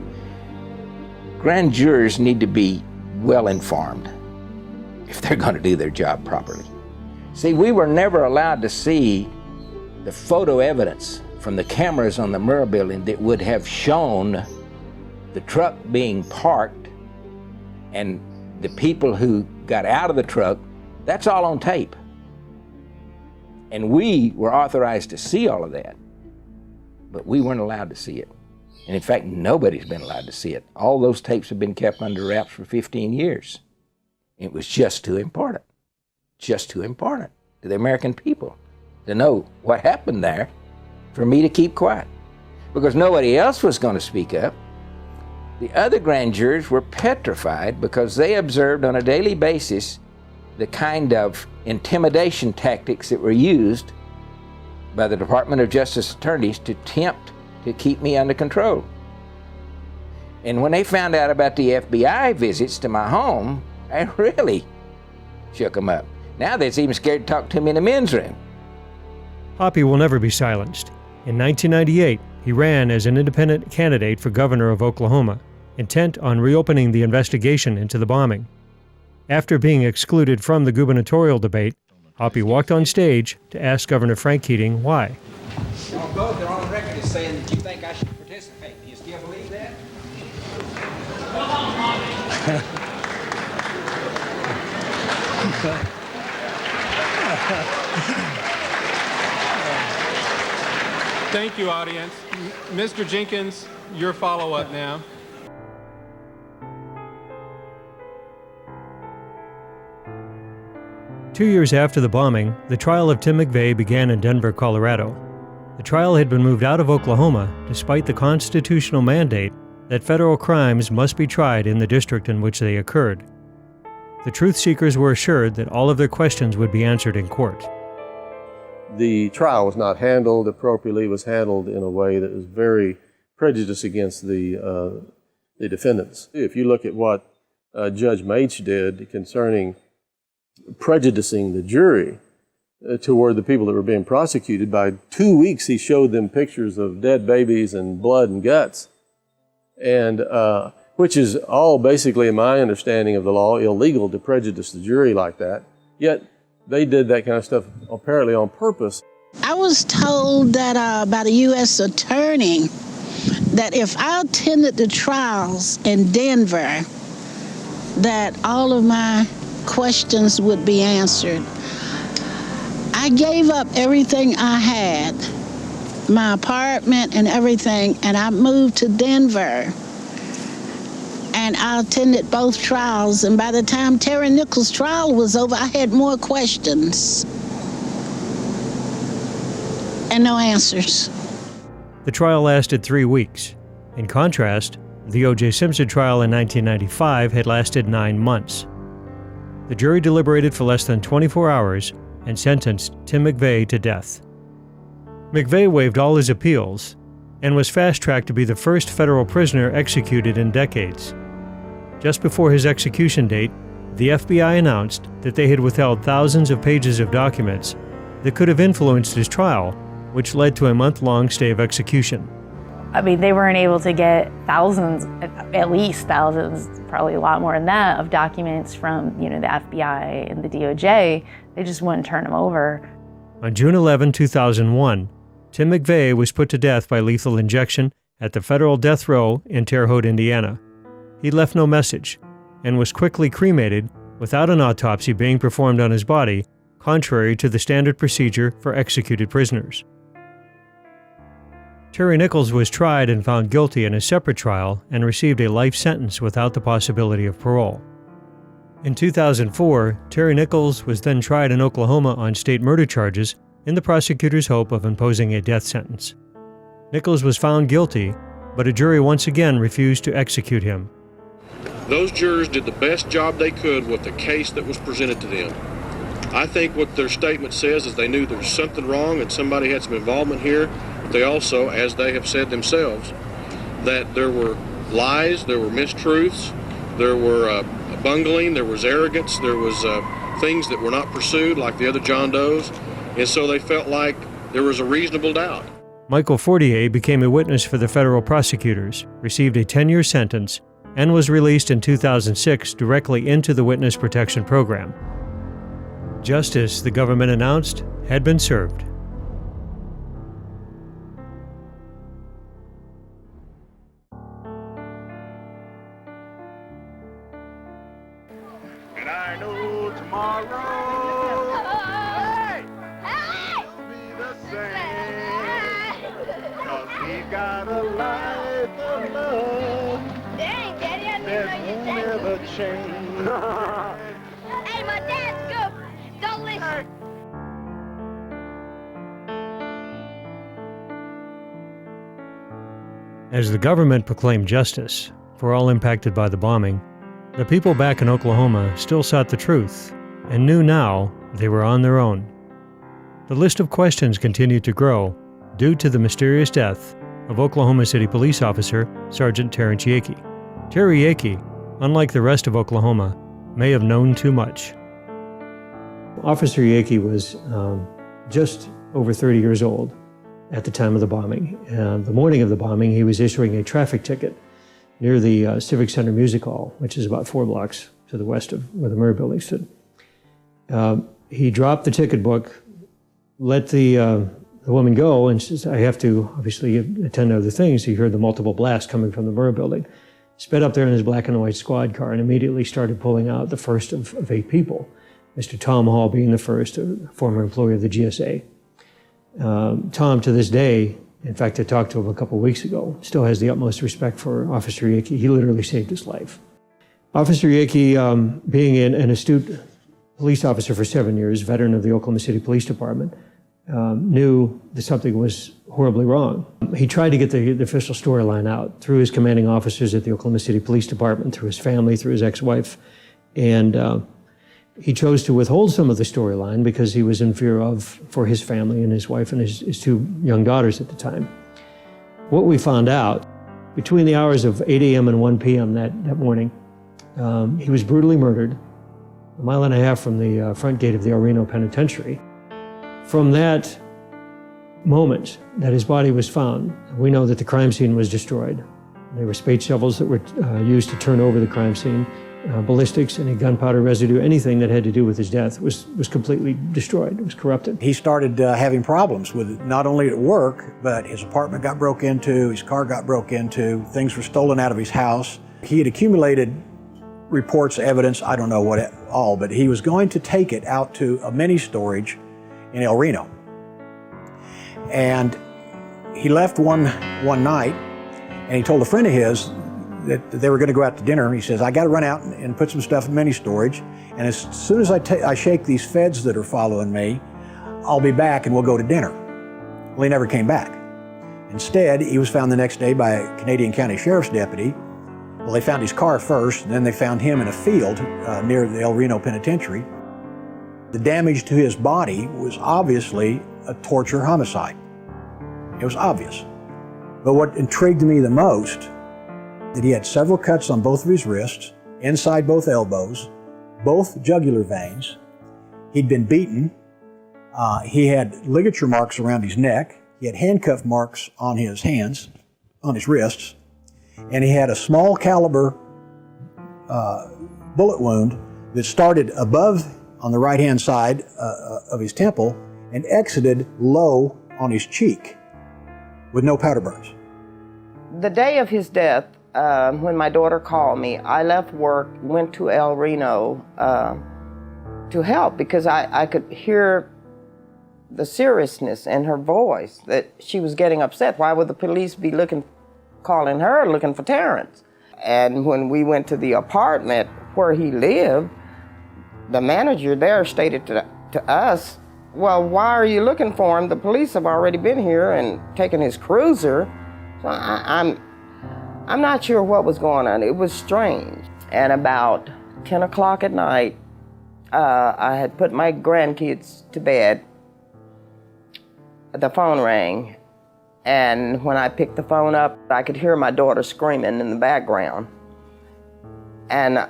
Speaker 4: Grand jurors need to be well informed if they're going to do their job properly. See, we were never allowed to see the photo evidence from the cameras on the Murrah building that would have shown the truck being parked and the people who got out of the truck. That's all on tape. And we were authorized to see all of that, but we weren't allowed to see it. And in fact, nobody's been allowed to see it. All those tapes have been kept under wraps for 15 years. It was just too important to the American people to know what happened there for me to keep quiet, because nobody else was going to speak up. The other grand jurors were petrified because they observed on a daily basis the kind of intimidation tactics that were used by the Department of Justice attorneys to attempt to keep me under control. And when they found out about the FBI visits to my home, I really shook them up. Now they're even scared to talk to me in the men's room.
Speaker 3: Hoppy will never be silenced. In 1998, he ran as an independent candidate for governor of Oklahoma, intent on reopening the investigation into the bombing. After being excluded from the gubernatorial debate, Hoppy walked on stage to ask Governor Frank Keating why.
Speaker 4: Y'all both are on record as saying that you think I should participate. Do you still believe that?
Speaker 1: Thank you, audience. Mr. Jenkins, your follow-up now.
Speaker 3: Two years after the bombing, the trial of Tim McVeigh began in Denver, Colorado. The trial had been moved out of Oklahoma despite the constitutional mandate that federal crimes must be tried in the district in which they occurred. The truth seekers were assured that all of their questions would be answered in court.
Speaker 13: The trial was not handled appropriately. It was handled in a way that was very prejudiced against the defendants. If you look at what Judge Maitch did concerning prejudicing the jury toward the people that were being prosecuted, by 2 weeks he showed them pictures of dead babies and blood and guts, and which is all basically, in my understanding of the law, illegal to prejudice the jury like that. Yet they did that kind of stuff apparently on purpose.
Speaker 12: I was told that by the U.S. attorney that if I attended the trials in Denver, that all of my questions would be answered. I gave up everything I had, my apartment and everything, and I moved to Denver. And I attended both trials, and by the time Terry Nichols' trial was over, I had more questions and no answers.
Speaker 3: The trial lasted 3 weeks. In contrast, the O.J. Simpson trial in 1995 had lasted 9 months. The jury deliberated for less than 24 hours and sentenced Tim McVeigh to death. McVeigh waived all his appeals and was fast-tracked to be the first federal prisoner executed in decades. Just before his execution date, the FBI announced that they had withheld thousands of pages of documents that could have influenced his trial, which led to a month-long stay of execution.
Speaker 7: I mean, they weren't able to get thousands, at least thousands, probably a lot more than that, of documents from, the FBI and the DOJ. They just wouldn't turn them over.
Speaker 3: On June 11, 2001, Tim McVeigh was put to death by lethal injection at the federal death row in Terre Haute, Indiana. He left no message, and was quickly cremated without an autopsy being performed on his body, contrary to the standard procedure for executed prisoners. Terry Nichols was tried and found guilty in a separate trial and received a life sentence without the possibility of parole. In 2004, Terry Nichols was then tried in Oklahoma on state murder charges in the prosecutor's hope of imposing a death sentence. Nichols was found guilty, but a jury once again refused to execute him.
Speaker 9: Those jurors did the best job they could with the case that was presented to them. I think what their statement says is they knew there was something wrong and somebody had some involvement here. But they also, as they have said themselves, that there were lies, there were mistruths, there were bungling, there was arrogance, there was things that were not pursued like the other John Does. And so they felt like there was a reasonable doubt.
Speaker 3: Michael Fortier became a witness for the federal prosecutors, received a 10-year sentence, and was released in 2006 directly into the Witness Protection Program. Justice, the government announced, had been served.
Speaker 8: And I know tomorrow will be the same, 'cause we've got a life of love that won't ever change.
Speaker 10: Hey, my dad's good. Don't listen.
Speaker 3: As the government proclaimed justice for all impacted by the bombing, the people back in Oklahoma still sought the truth and knew now they were on their own. The list of questions continued to grow due to the mysterious death of Oklahoma City police officer Sergeant Terrence Yakey. Terry Yakey, unlike the rest of Oklahoma, may have known too much. Officer Yakey was just over 30 years old at the time of the bombing. The morning of the bombing, he was issuing a traffic ticket near the Civic Center Music Hall, which is about 4 blocks to the west of where the Murrah building stood. He dropped the ticket book, let the woman go, and says, I have to obviously attend to other things. He heard the multiple blasts coming from the Murrah building. Sped up there in his black and white squad car and immediately started pulling out the first of 8 people. Mr. Tom Hall being the first, a former employee of the GSA. Tom, to this day, in fact, I talked to him a couple weeks ago, still has the utmost respect for Officer Yakey. He literally saved his life. Officer Yakey, being an astute police officer for 7 years, veteran of the Oklahoma City Police Department, knew that something was horribly wrong. He tried to get the official storyline out through his commanding officers at the Oklahoma City Police Department, through his family, through his ex-wife, and he chose to withhold some of the storyline because he was in fear for his family and his wife and his 2 young daughters at the time. What we found out, between the hours of 8 a.m. and 1 p.m. that morning, he was brutally murdered 1.5 miles from the front gate of the El Reno Penitentiary. From that moment that his body was found, we know that the crime scene was destroyed. There were spade shovels that were used to turn over the crime scene. Ballistics, any gunpowder residue, anything that had to do with his death was completely destroyed. It was corrupted.
Speaker 11: He started having problems with it, not only at work, but his apartment got broke into, his car got broke into, things were stolen out of his house. He had accumulated reports, evidence, I don't know what all, but he was going to take it out to a mini storage in El Reno. And he left one night, and he told a friend of his that they were going to go out to dinner. He says, I got to run out and put some stuff in mini storage, and as soon as I shake these feds that are following me, I'll be back and we'll go to dinner. Well, he never came back. Instead, he was found the next day by a Canadian County Sheriff's deputy. Well, they found his car first, and then they found him in a field near the El Reno Penitentiary. The damage to his body was obviously a torture homicide. It was obvious. But what intrigued me the most, that he had several cuts on both of his wrists, inside both elbows, both jugular veins. He'd been beaten. He had ligature marks around his neck. He had handcuff marks on his hands, on his wrists. And he had a small caliber bullet wound that started above on the right-hand side of his temple and exited low on his cheek with no powder burns.
Speaker 14: The day of his death, when my daughter called me, I left work, went to El Reno to help because I could hear the seriousness in her voice, that she was getting upset. Why would the police be calling her looking for Terrence? And when we went to the apartment where he lived, the manager there stated to us, well, why are you looking for him? The police have already been here and taken his cruiser. So I'm not sure what was going on. It was strange. And about 10 o'clock at night, I had put my grandkids to bed. The phone rang, and when I picked the phone up, I could hear my daughter screaming in the background. And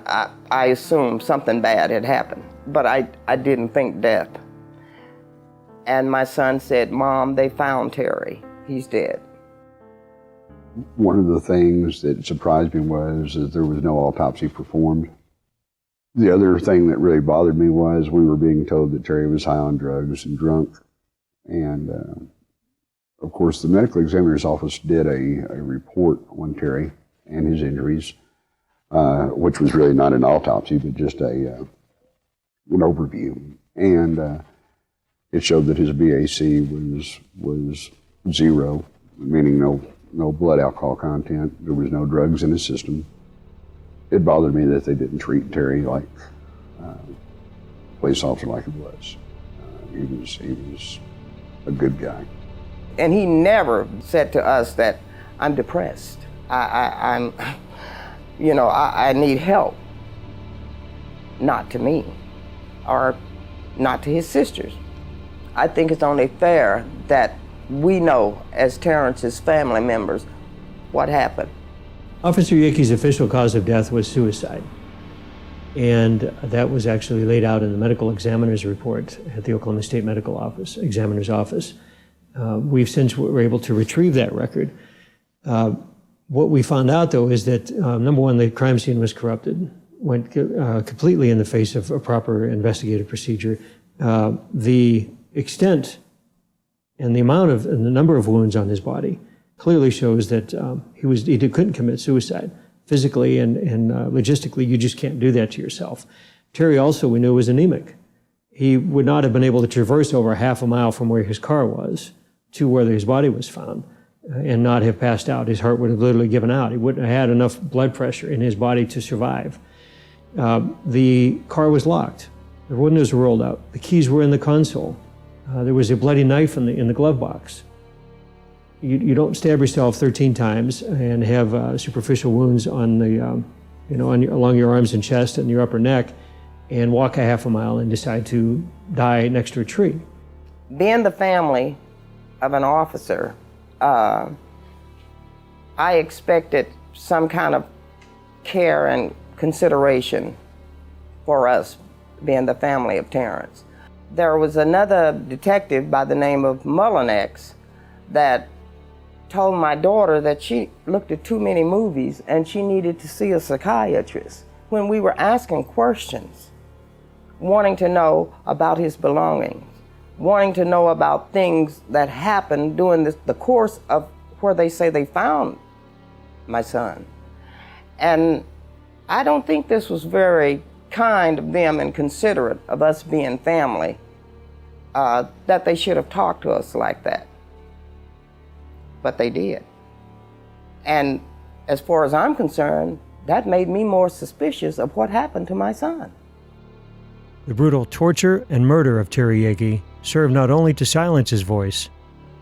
Speaker 14: I assumed something bad had happened, but I didn't think death. And my son said, Mom, they found Terry. He's dead.
Speaker 6: One of the things that surprised me was that there was no autopsy performed. The other thing that really bothered me was we were being told that Terry was high on drugs and drunk. And of course, the medical examiner's office did a report on Terry and his injuries, which was really not an autopsy, but just an overview. And it showed that his BAC was 0, meaning no blood alcohol content. There was no drugs in his system. It bothered me that they didn't treat Terry like a police officer like he was. He was a good guy.
Speaker 14: And he never said to us that I'm depressed. I need help. Not to me, or not to his sisters. I think it's only fair that we know, as Terrence's family members, what happened.
Speaker 3: Officer Yakee's official cause of death was suicide. And that was actually laid out in the medical examiner's report at the Oklahoma State Medical Office, Examiner's Office. We've since were able to retrieve that record. What we found out, though, is that, number one, the crime scene was corrupted, went completely in the face of a proper investigative procedure. The extent and the amount of, and the number of wounds on his body clearly shows that he couldn't commit suicide. Physically and logistically, you just can't do that to yourself. Terry also, we knew, was anemic. He would not have been able to traverse over half a mile from where his car was to where his body was found and not have passed out. His heart would have literally given out. He wouldn't have had enough blood pressure in his body to survive. The car was locked. The windows were rolled out. The keys were in the console. There was a bloody knife in the glove box. You don't stab yourself 13 times and have superficial wounds on the, along your arms and chest and your upper neck, and walk a half a mile and decide to die next to a tree.
Speaker 14: Being the family of an officer, I expected some kind of care and consideration for us, being the family of Terrence. There was another detective by the name of Mullinex that told my daughter that she looked at too many movies and she needed to see a psychiatrist. When we were asking questions, wanting to know about his belongings, wanting to know about things that happened during the course of where they say they found my son. And I don't think this was very kind of them and considerate of us being family, that they should have talked to us like that. But they did. And as far as I'm concerned, that made me more suspicious of what happened to my son.
Speaker 3: The brutal torture and murder of Terry Yakee served not only to silence his voice,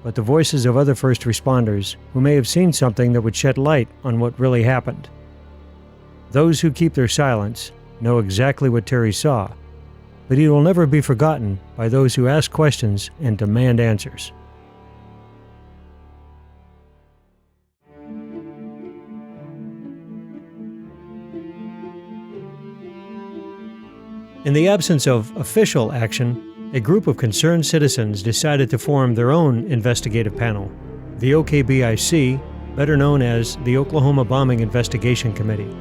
Speaker 3: but the voices of other first responders who may have seen something that would shed light on what really happened. Those who keep their silence know exactly what Terry saw, but he will never be forgotten by those who ask questions and demand answers. In the absence of official action, a group of concerned citizens decided to form their own investigative panel, the OKBIC, better known as the Oklahoma Bombing Investigation Committee.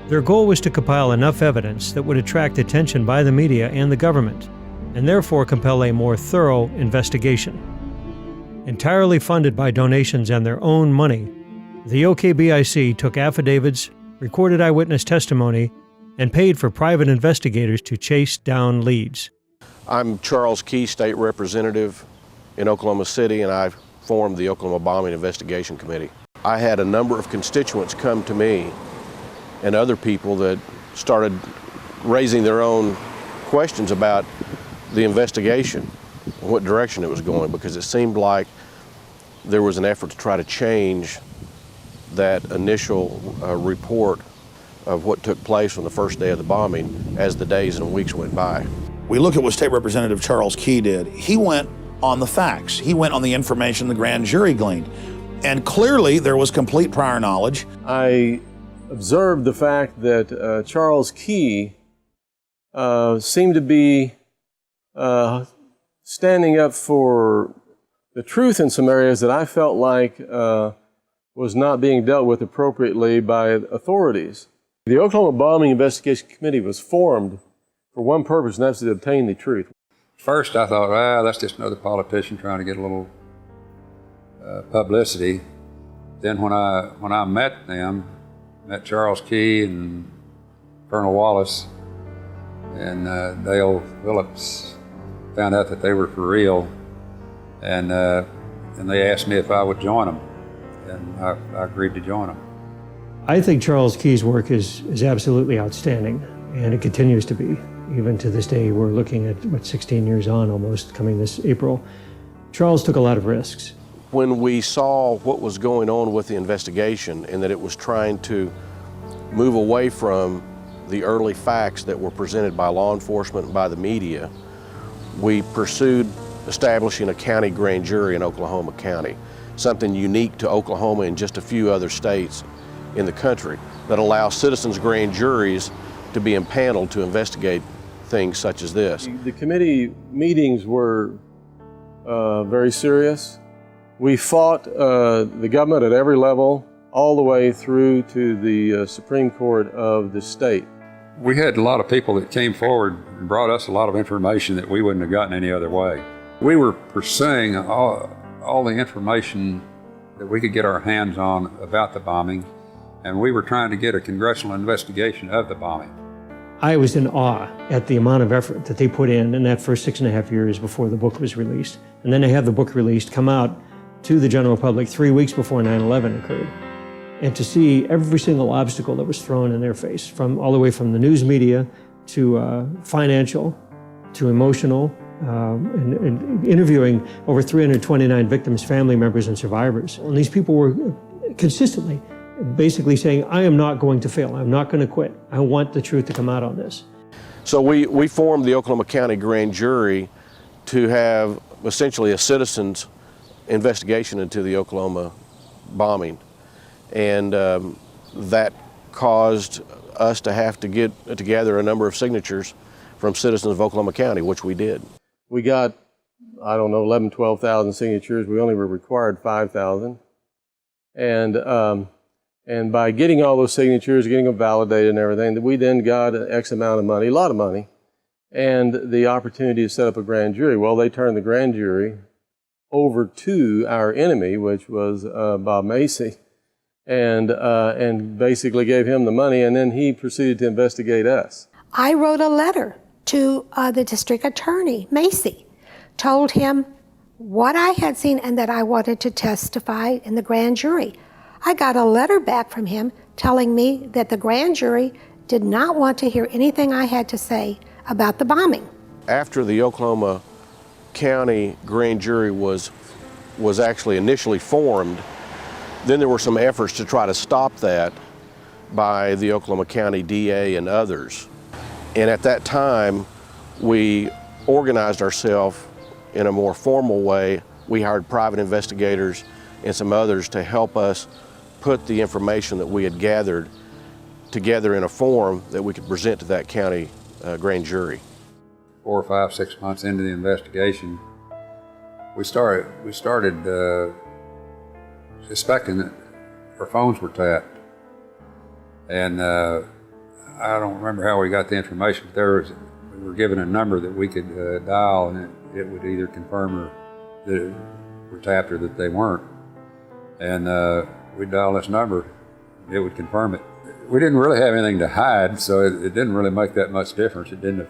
Speaker 3: Their goal was to compile enough evidence that would attract attention by the media and the government, and therefore compel a more thorough investigation. Entirely funded by donations and their own money, The OKBIC took affidavits, recorded eyewitness testimony, and paid for private investigators to chase down leads.
Speaker 9: I'm Charles Key, State Representative in Oklahoma City, and I formed the Oklahoma Bombing Investigation Committee. I had a number of constituents come to me and other people that started raising their own questions about the investigation and what direction it was going, because it seemed like there was an effort to try to change that initial report of what took place on the first day of the bombing as the days and weeks went by.
Speaker 33: We look at what State Representative Charles Key did. He went on the facts. He went on the information the grand jury gleaned. And clearly there was complete prior knowledge.
Speaker 13: I observed the fact that Charles Key seemed to be standing up for the truth in some areas that I felt like was not being dealt with appropriately by authorities. The Oklahoma Bombing Investigation Committee was formed for one purpose, and that's to obtain the truth.
Speaker 15: First I thought, that's just another politician trying to get a little publicity. Then when I met them, met Charles Key and Colonel Wallace and Dale Phillips, found out that they were for real, and they asked me if I would join them, and I agreed to join them.
Speaker 3: I think Charles Key's work is absolutely outstanding, and it continues to be. Even to this day, we're looking at, 16 years on almost, coming this April. Charles took a lot of risks.
Speaker 9: When we saw what was going on with the investigation and that it was trying to move away from the early facts that were presented by law enforcement and by the media, we pursued establishing a county grand jury in Oklahoma County, something unique to Oklahoma and just a few other states in the country that allows citizens' grand juries to be impaneled to investigate things such as this.
Speaker 13: The committee meetings were very serious. We fought the government at every level, all the way through to the Supreme Court of the state.
Speaker 15: We had a lot of people that came forward and brought us a lot of information that we wouldn't have gotten any other way. We were pursuing all the information that we could get our hands on about the bombing, and we were trying to get a congressional investigation of the bombing.
Speaker 3: I was in awe at the amount of effort that they put in that first 6.5 years before the book was released. And then they have the book released, come out to the general public 3 weeks before 9/11 occurred. And to see every single obstacle that was thrown in their face, from all the way from the news media to financial to emotional, and interviewing over 329 victims, family members, and survivors. And these people were consistently basically saying, I am not going to fail. I'm not going to quit. I want the truth to come out on this.
Speaker 9: So we formed the Oklahoma County Grand Jury to have essentially a citizen's investigation into the Oklahoma bombing. And that caused us to have to get together a number of signatures from citizens of Oklahoma County, which we did.
Speaker 13: We got, 11,000, 12,000 signatures. We only were required 5,000. And by getting all those signatures, getting them validated and everything, we then got an X amount of money, a lot of money, and the opportunity to set up a grand jury. Well, they turned the grand jury over to our enemy, which was Bob Macy, and basically gave him the money, and then he proceeded to investigate us.
Speaker 5: I wrote a letter to the district attorney, Macy, told him what I had seen and that I wanted to testify in the grand jury. I got a letter back from him telling me that the grand jury did not want to hear anything I had to say about the bombing.
Speaker 9: After the Oklahoma County Grand Jury was actually initially formed, then there were some efforts to try to stop that by the Oklahoma County DA and others. And at that time, we organized ourselves in a more formal way. We hired private investigators and some others to help us put the information that we had gathered together in a form that we could present to that county grand jury.
Speaker 15: 4 or 5, 6 months into the investigation, we started suspecting that our phones were tapped. And I don't remember how we got the information, but we were given a number that we could dial, and it would either confirm or that it were tapped or that they weren't. And we'd dial this number, it would confirm it. We didn't really have anything to hide, so it didn't really make that much difference. It didn't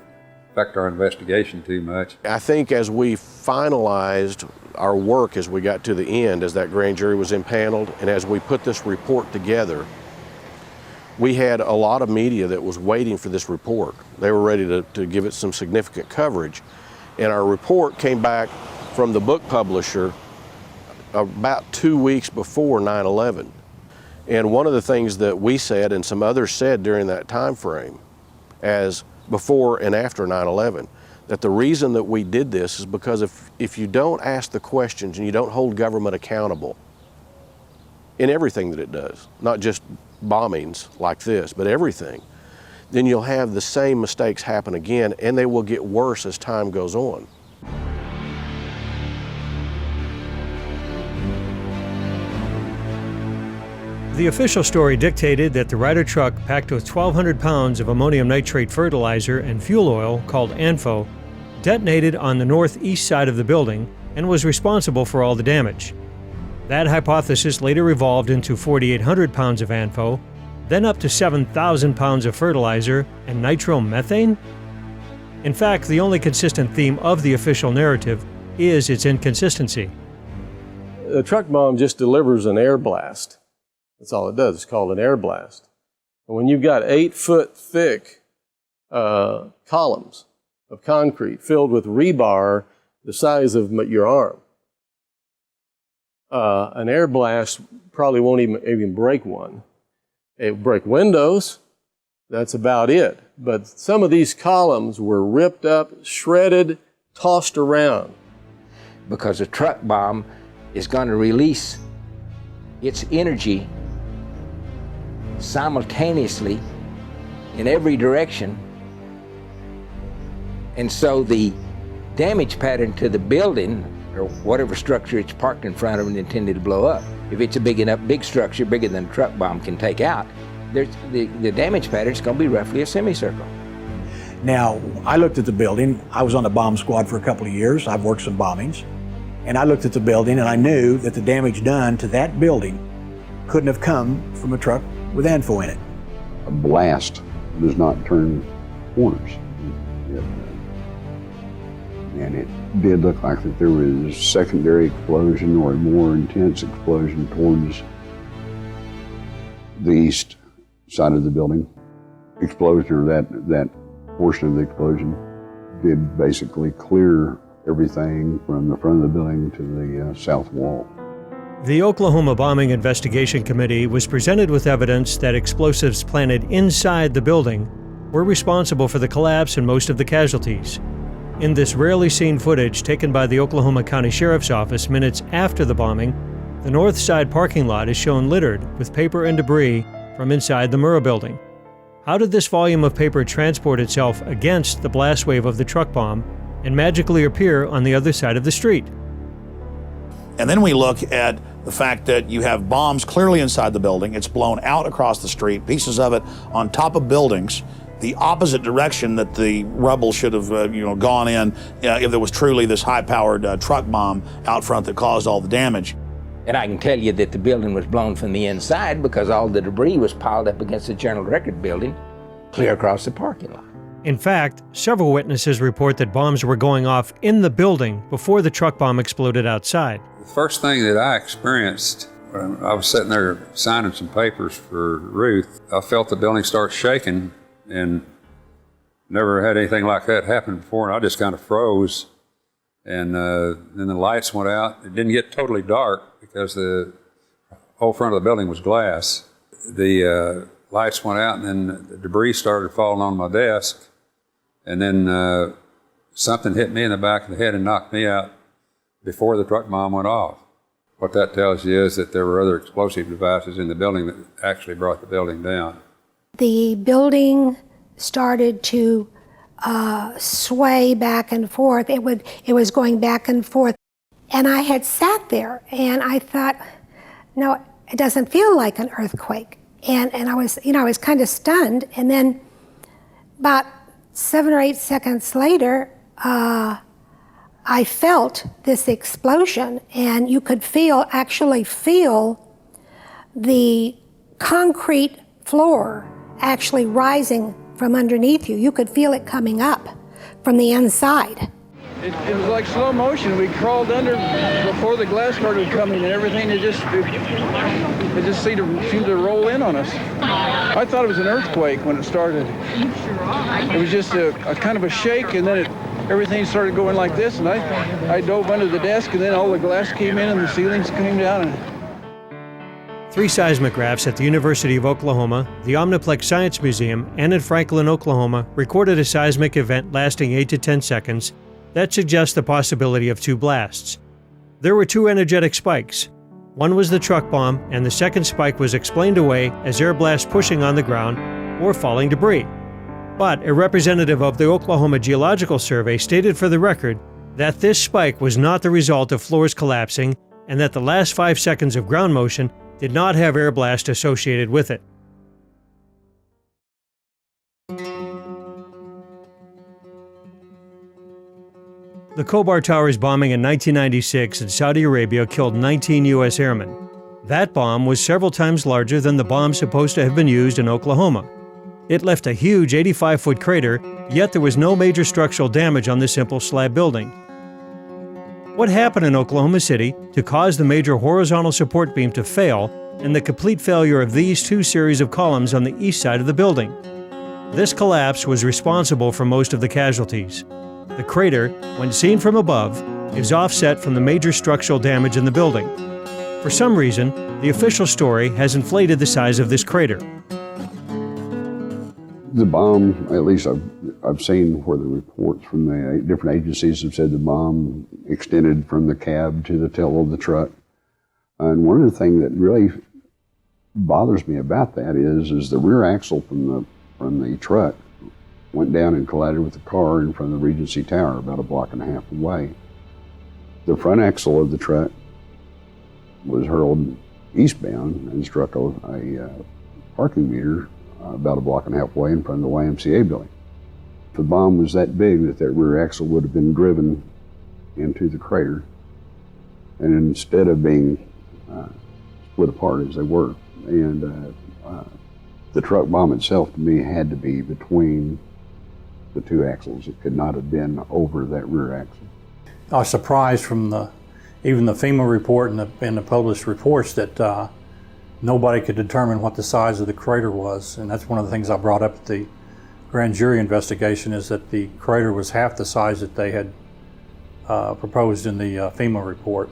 Speaker 15: affect our investigation too much.
Speaker 9: I think as we finalized our work as we got to the end, as that grand jury was impaneled, and as we put this report together, we had a lot of media that was waiting for this report. They were ready to give it some significant coverage. And our report came back from the book publisher about 2 weeks before 9/11. And one of the things that we said and some others said during that time frame, as before and after 9/11, that the reason that we did this is because if you don't ask the questions and you don't hold government accountable in everything that it does, not just bombings like this, but everything, then you'll have the same mistakes happen again, and they will get worse as time goes on.
Speaker 3: The official story dictated that the Ryder truck packed with 1,200 pounds of ammonium nitrate fertilizer and fuel oil, called ANFO, detonated on the northeast side of the building and was responsible for all the damage. That hypothesis later evolved into 4,800 pounds of ANFO, then up to 7,000 pounds of fertilizer and nitromethane? In fact, the only consistent theme of the official narrative is its inconsistency.
Speaker 13: A truck bomb just delivers an air blast. That's all it does. It's called an air blast. And when you've got 8-foot thick columns of concrete filled with rebar the size of your arm, an air blast probably won't even break one. It will break windows. That's about it. But some of these columns were ripped up, shredded, tossed around.
Speaker 4: Because a truck bomb is going to release its energy simultaneously in every direction. And so the damage pattern to the building, or whatever structure it's parked in front of and intended to blow up, if it's a big structure, bigger than a truck bomb can take out, the damage pattern is going to be roughly a semicircle.
Speaker 11: Now, I looked at the building. I was on the bomb squad for a couple of years. I've worked some bombings. And I looked at the building and I knew that the damage done to that building couldn't have come from a truck with ANFO in it.
Speaker 6: A blast does not turn corners. And it did look like that there was a secondary explosion or a more intense explosion towards the east side of the building. Explosion, or that portion of the explosion, did basically clear everything from the front of the building to the south wall.
Speaker 3: The Oklahoma Bombing Investigation Committee was presented with evidence that explosives planted inside the building were responsible for the collapse and most of the casualties. In this rarely seen footage taken by the Oklahoma County Sheriff's Office minutes after the bombing, the north side parking lot is shown littered with paper and debris from inside the Murrah building. How did this volume of paper transport itself against the blast wave of the truck bomb and magically appear on the other side of the street?
Speaker 33: And then we look at the fact that you have bombs clearly inside the building. It's blown out across the street, pieces of it on top of buildings, the opposite direction that the rubble should have gone in if there was truly this high-powered truck bomb out front that caused all the damage.
Speaker 4: And I can tell you that the building was blown from the inside because all the debris was piled up against the Journal Record building, clear across the parking lot.
Speaker 3: In fact, several witnesses report that bombs were going off in the building before the truck bomb exploded outside.
Speaker 15: The first thing that I experienced when I was sitting there signing some papers for Ruth, I felt the building start shaking, and never had anything like that happen before, and I just kind of froze. And then the lights went out. It didn't get totally dark because the whole front of the building was glass. The lights went out, and then the debris started falling on my desk. And then something hit me in the back of the head and knocked me out before the truck bomb went off. What that tells you is that there were other explosive devices in the building that actually brought the building down.
Speaker 5: The building started to sway back and forth. It was going back and forth. And I had sat there and I thought, no, it doesn't feel like an earthquake. And I was kind of stunned. And then about 7 or 8 seconds later, I felt this explosion, and you could actually feel the concrete floor actually rising from underneath you. You could feel it coming up from the inside.
Speaker 17: It was like slow motion. We crawled under before the glass started coming, and everything it just seemed to roll in on us. I thought it was an earthquake when it started. It was just a kind of a shake, and then everything started going like this, and I dove under the desk, and then all the glass came in and the ceilings came down.
Speaker 3: 3 seismographs at the University of Oklahoma, the Omniplex Science Museum, and in Franklin, Oklahoma recorded a seismic event lasting 8 to 10 seconds that suggests the possibility of 2 blasts. There were 2 energetic spikes. One was the truck bomb, and the second spike was explained away as air blast pushing on the ground or falling debris. But a representative of the Oklahoma Geological Survey stated for the record that this spike was not the result of floors collapsing and that the last 5 seconds of ground motion did not have air blast associated with it. The Khobar Towers bombing in 1996 in Saudi Arabia killed 19 U.S. airmen. That bomb was several times larger than the bomb supposed to have been used in Oklahoma. It left a huge 85-foot crater, yet there was no major structural damage on the simple slab building. What happened in Oklahoma City to cause the major horizontal support beam to fail and the complete failure of these 2 series of columns on the east side of the building? This collapse was responsible for most of the casualties. The crater, when seen from above, is offset from the major structural damage in the building. For some reason, the official story has inflated the size of this crater.
Speaker 6: The bomb, at least I've seen where the reports from the different agencies have said the bomb extended from the cab to the tail of the truck. And one of the things that really bothers me about that is the rear axle from the truck went down and collided with the car in front of the Regency Tower about 1.5 blocks away. The front axle of the truck was hurled eastbound and struck a parking meter about 1.5 blocks away in front of the YMCA building. The bomb was that big that rear axle would have been driven into the crater, and instead of being split apart as they were, and the truck bomb itself to me had to be between the 2 axles. It could not have been over that rear axle.
Speaker 11: I was surprised from even the FEMA report and the published reports that nobody could determine what the size of the crater was, and that's one of the things I brought up at the grand jury investigation, is that the crater was half the size that they had proposed in the FEMA report.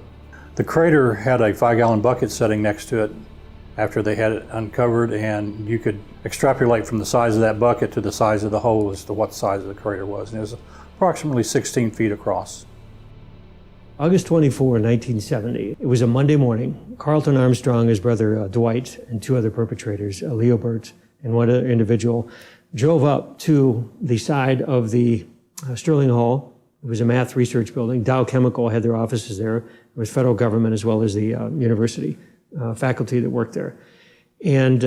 Speaker 11: The crater had a 5-gallon bucket sitting next to it after they had it uncovered, and you could extrapolate from the size of that bucket to the size of the hole as to what the size of the crater was, and it was approximately 16 feet across.
Speaker 3: August 24, 1970. It was a Monday morning. Carlton Armstrong, his brother Dwight, and 2 other perpetrators, Leo Burt and one other individual, drove up to the side of the Sterling Hall. It was a math research building. Dow Chemical had their offices there. It was federal government as well as the university faculty that worked there. And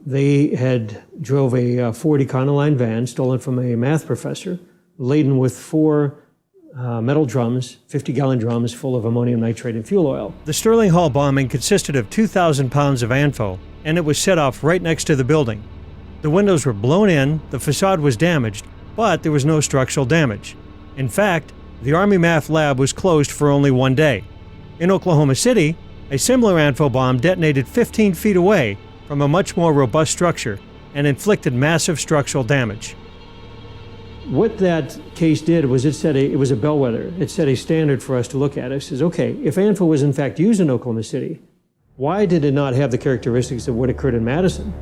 Speaker 3: they had drove a Ford Econoline van stolen from a math professor, laden with 4 metal drums, 50-gallon drums full of ammonium nitrate and fuel oil. The Sterling Hall bombing consisted of 2,000 pounds of ANFO, and it was set off right next to the building. The windows were blown in, the facade was damaged, but there was no structural damage. In fact, the Army Math Lab was closed for only 1 day. In Oklahoma City, a similar ANFO bomb detonated 15 feet away from a much more robust structure and inflicted massive structural damage. What that case did was it was a bellwether. It set a standard for us to look at. It says, okay, if ANFO was in fact used in Oklahoma City, why did it not have the characteristics of what occurred in Madison?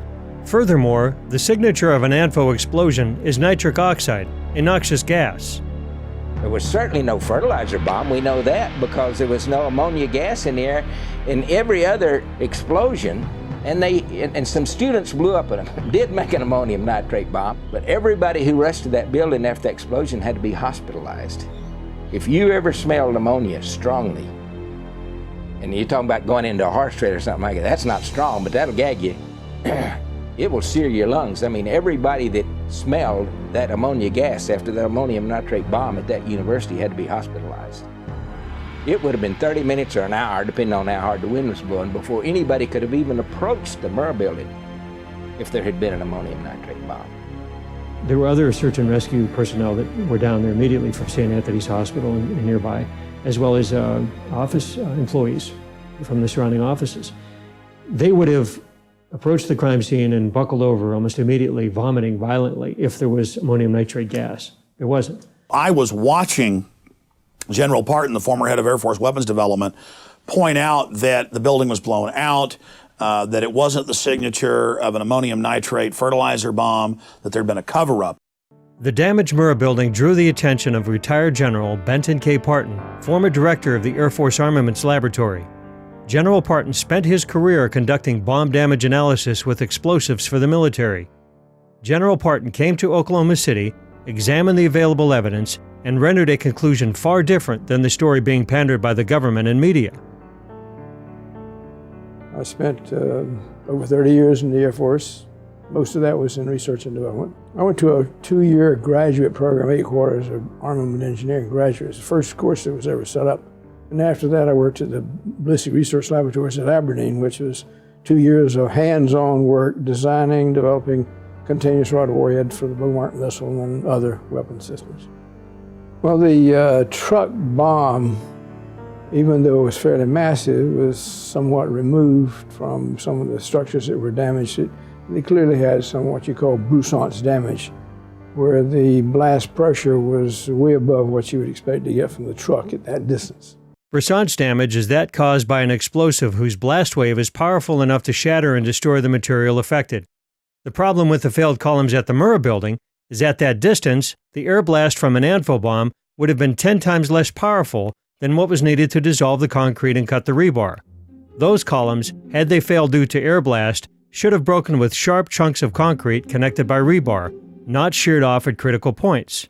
Speaker 3: Furthermore, the signature of an ANFO explosion is nitric oxide, a noxious gas.
Speaker 4: There was certainly no fertilizer bomb. We know that because there was no ammonia gas in the air. In every other explosion, and some students blew up and did make an ammonium nitrate bomb, but everybody who rushed to that building after the explosion had to be hospitalized. If you ever smelled ammonia strongly, and you're talking about going into a horse trade or something like that, that's not strong, but that'll gag you. It will sear your lungs. I mean, everybody that smelled that ammonia gas after the ammonium nitrate bomb at that university had to be hospitalized. It would have been 30 minutes or an hour, depending on how hard the wind was blowing, before anybody could have even approached the Murrah building if there had been an ammonium nitrate bomb.
Speaker 3: There were other search and rescue personnel that were down there immediately from St. Anthony's Hospital and nearby, as well as office employees from the surrounding offices. They would have approached the crime scene and buckled over almost immediately, vomiting violently if there was ammonium nitrate gas. There wasn't.
Speaker 33: I was watching General Parton, the former head of Air Force Weapons Development, point out that the building was blown out, that it wasn't the signature of an ammonium nitrate fertilizer bomb, that there'd been a cover-up.
Speaker 3: The damaged Murrah building drew the attention of retired General Benton K. Parton, former director of the Air Force Armaments Laboratory. General Parton spent his career conducting bomb damage analysis with explosives for the military. General Parton came to Oklahoma City, examined the available evidence, and rendered a conclusion far different than the story being pandered by the government and media.
Speaker 18: I spent over 30 years in the Air Force. Most of that was in research and development. I went to a 2-year graduate program, 8 quarters of armament engineering graduates, the first course that was ever set up. And after that, I worked at the Ballistic Research Laboratories at Aberdeen, which was 2 years of hands-on work designing, developing continuous rod warheads for the Bomark missile and other weapon systems. Well, the truck bomb, even though it was fairly massive, was somewhat removed from some of the structures that were damaged. They clearly had some what you call Broussard's damage, where the blast pressure was way above what you would expect to get from the truck at that distance.
Speaker 3: Broussard's damage is that caused by an explosive whose blast wave is powerful enough to shatter and destroy the material affected. The problem with the failed columns at the Murrah building is at that distance, the air blast from an anvil bomb would have been 10 times less powerful than what was needed to dissolve the concrete and cut the rebar. Those columns, had they failed due to air blast, should have broken with sharp chunks of concrete connected by rebar, not sheared off at critical points.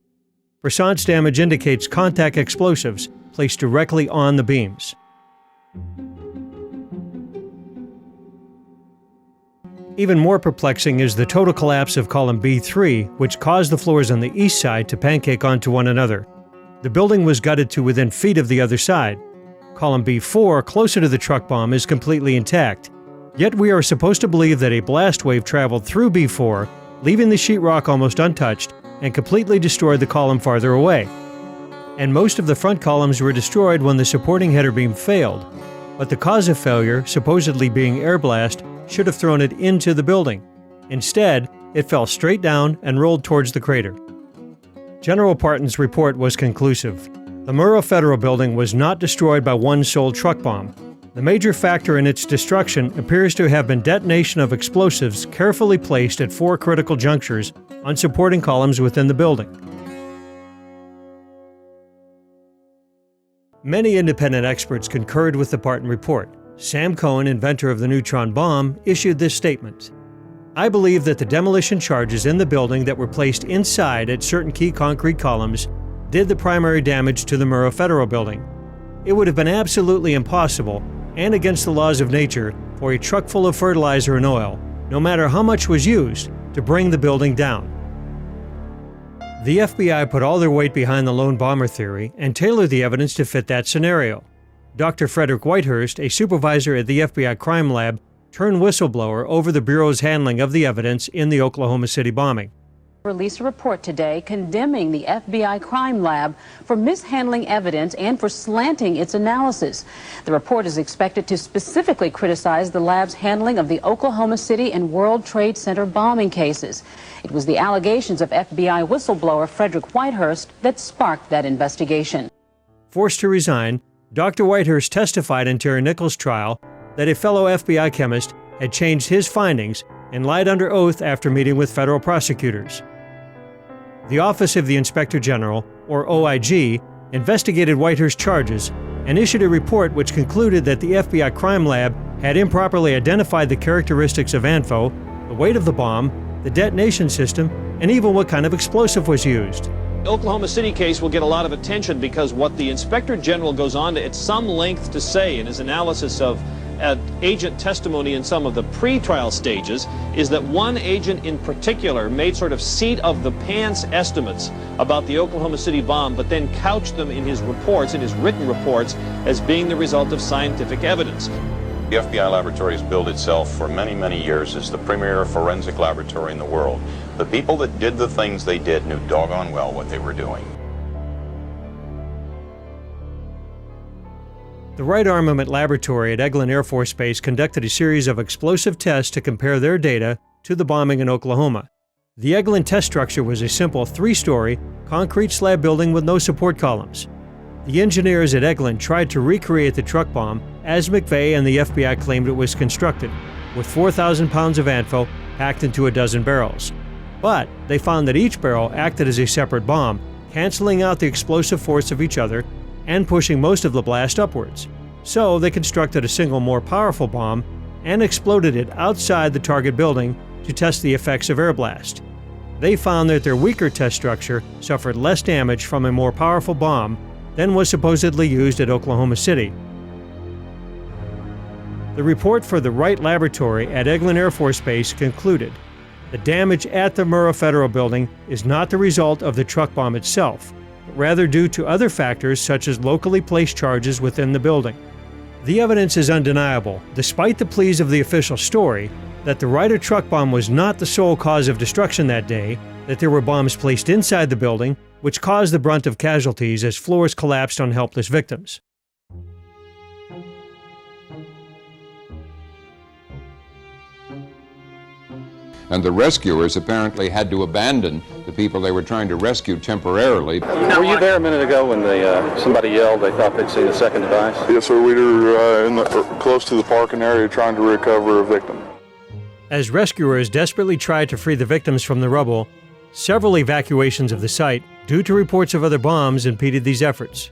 Speaker 3: Broussard's damage indicates contact explosives placed directly on the beams. Even more perplexing is the total collapse of column B3, which caused the floors on the east side to pancake onto one another. The building was gutted to within feet of the other side. Column B4, closer to the truck bomb, is completely intact. Yet we are supposed to believe that a blast wave traveled through B4, leaving the sheetrock almost untouched, and completely destroyed the column farther away. And most of the front columns were destroyed when the supporting header beam failed. But the cause of failure, supposedly being air blast, should have thrown it into the building. Instead, it fell straight down and rolled towards the crater. General Parton's report was conclusive. The Murrah Federal Building was not destroyed by one sole truck bomb. The major factor in its destruction appears to have been detonation of explosives carefully placed at 4 critical junctures on supporting columns within the building. Many independent experts concurred with the Parton report. Sam Cohen, inventor of the neutron bomb, issued this statement: "I believe that the demolition charges in the building that were placed inside at certain key concrete columns did the primary damage to the Murrah Federal Building. It would have been absolutely impossible and against the laws of nature for a truck full of fertilizer and oil, no matter how much was used, to bring the building down." The FBI put all their weight behind the lone bomber theory and tailored the evidence to fit that scenario. Dr. Frederick Whitehurst, a supervisor at the FBI crime lab, turned whistleblower over the Bureau's handling of the evidence in the Oklahoma City bombing.
Speaker 19: Released a report today condemning the FBI crime lab for mishandling evidence and for slanting its analysis. The report is expected to specifically criticize the lab's handling of the Oklahoma City and World Trade Center bombing cases. It was the allegations of FBI whistleblower Frederick Whitehurst that sparked that investigation.
Speaker 3: Forced to resign, Dr. Whitehurst testified in Terry Nichols' trial that a fellow FBI chemist had changed his findings and lied under oath after meeting with federal prosecutors. The Office of the Inspector General, or OIG, investigated Whitehurst's charges and issued a report which concluded that the FBI crime lab had improperly identified the characteristics of ANFO, the weight of the bomb, the detonation system, and even what kind of explosive was used.
Speaker 20: The Oklahoma City case will get a lot of attention because what the Inspector General goes on to at some length to say in his analysis of agent testimony in some of the pre-trial stages is that one agent in particular made sort of seat-of-the-pants estimates about the Oklahoma City bomb, but then couched them in his reports, in his written reports, as being the result of scientific evidence.
Speaker 2: The FBI laboratory has billed itself for many, many years as the premier forensic laboratory in the world. The people that did the things they did knew doggone well what they were doing.
Speaker 3: The Wright Armament Laboratory at Eglin Air Force Base conducted a series of explosive tests to compare their data to the bombing in Oklahoma. The Eglin test structure was a simple 3-story concrete slab building with no support columns. The engineers at Eglin tried to recreate the truck bomb as McVeigh and the FBI claimed it was constructed, with 4,000 pounds of ANFO packed into a dozen barrels. But they found that each barrel acted as a separate bomb, canceling out the explosive force of each other and pushing most of the blast upwards. So they constructed a single more powerful bomb and exploded it outside the target building to test the effects of air blast. They found that their weaker test structure suffered less damage from a more powerful bomb than was supposedly used at Oklahoma City. The report for the Wright Laboratory at Eglin Air Force Base concluded the damage at the Murrah Federal Building is not the result of the truck bomb itself, but rather due to other factors such as locally placed charges within the building. The evidence is undeniable, despite the pleas of the official story, that the Wright truck bomb was not the sole cause of destruction that day, that there were bombs placed inside the building, which caused the brunt of casualties as floors collapsed on helpless victims.
Speaker 21: And the rescuers apparently had to abandon the people they were trying to rescue temporarily.
Speaker 22: Were you there a minute ago when somebody yelled they thought they'd seen a second device?
Speaker 23: Yes, sir. We were close to the parking area trying to recover a victim.
Speaker 3: As rescuers desperately tried to free the victims from the rubble, several evacuations of the site, due to reports of other bombs, impeded these efforts.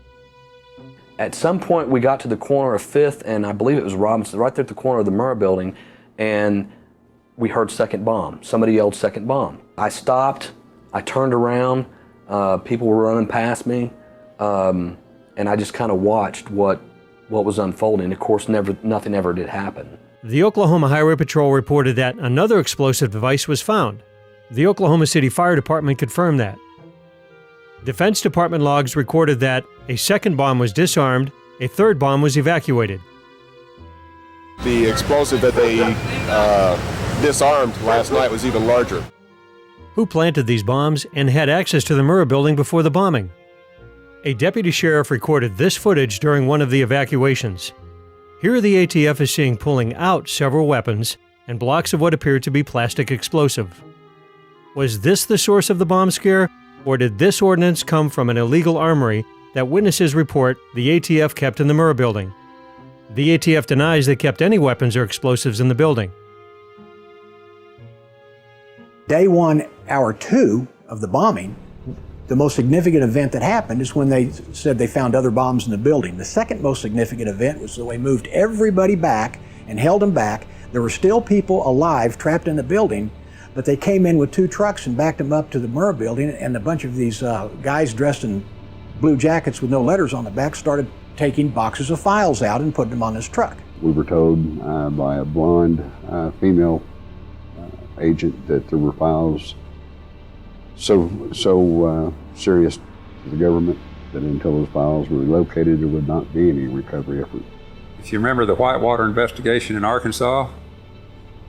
Speaker 24: At some point, we got to the corner of 5th, and I believe it was Robinson, right there at the corner of the Murrah building, and we heard second bomb. Somebody yelled second bomb. I stopped, I turned around, people were running past me, and I just kind of watched what was unfolding. Of course, nothing ever did happen.
Speaker 3: The Oklahoma Highway Patrol reported that another explosive device was found. The Oklahoma City Fire Department confirmed that. Defense Department logs recorded that a second bomb was disarmed, a third bomb was evacuated.
Speaker 25: The explosive that they disarmed last night was even larger.
Speaker 3: Who planted these bombs and had access to the Murrah building before the bombing? A deputy sheriff recorded this footage during one of the evacuations. Here the ATF is seen pulling out several weapons and blocks of what appeared to be plastic explosive. Was this the source of the bomb scare, or did this ordnance come from an illegal armory that witnesses report the ATF kept in the Murrah building? The ATF denies they kept any weapons or explosives in the building.
Speaker 11: Day 1, hour 2 of the bombing, the most significant event that happened is when they said they found other bombs in the building. The second most significant event was when they moved everybody back and held them back. There were still people alive trapped in the building, but they came in with 2 trucks and backed them up to the Murrah building, and a bunch of these guys dressed in blue jackets with no letters on the back started taking boxes of files out and putting them on this truck.
Speaker 6: We were told by a blonde female agent that there were files so serious to the government that until those files were located, there would not be any recovery effort.
Speaker 15: If you remember the Whitewater investigation in Arkansas,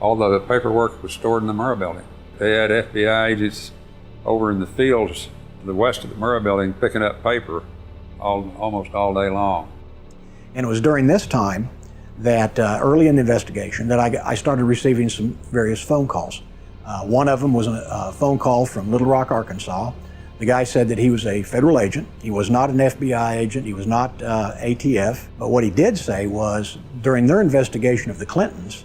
Speaker 15: all the paperwork was stored in the Murrah building. They had FBI agents over in the fields to the west of the Murrah building picking up paper almost all day long.
Speaker 11: And it was during this time that early in the investigation that I started receiving some various phone calls. One of them was a phone call from Little Rock, Arkansas. The guy said that he was a federal agent. He was not an FBI agent. He was not ATF. But what he did say was during their investigation of the Clintons,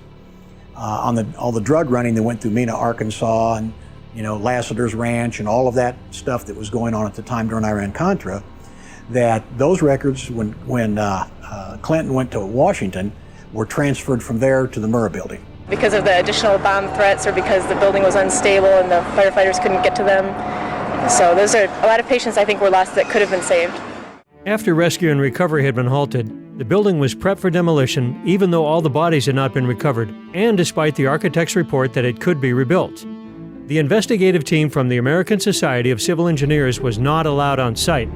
Speaker 11: on all the drug running that went through Mena, Arkansas, and Lassiter's Ranch, and all of that stuff that was going on at the time during Iran-Contra, that those records, when Clinton went to Washington, were transferred from there to the Murrah building.
Speaker 7: Because of the additional bomb threats or because the building was unstable and the firefighters couldn't get to them. So a lot of patients I think were lost that could have been saved.
Speaker 3: After rescue and recovery had been halted, The building was prepped for demolition even though all the bodies had not been recovered, and despite the architect's report that it could be rebuilt. The investigative team from the American Society of Civil Engineers was not allowed on site.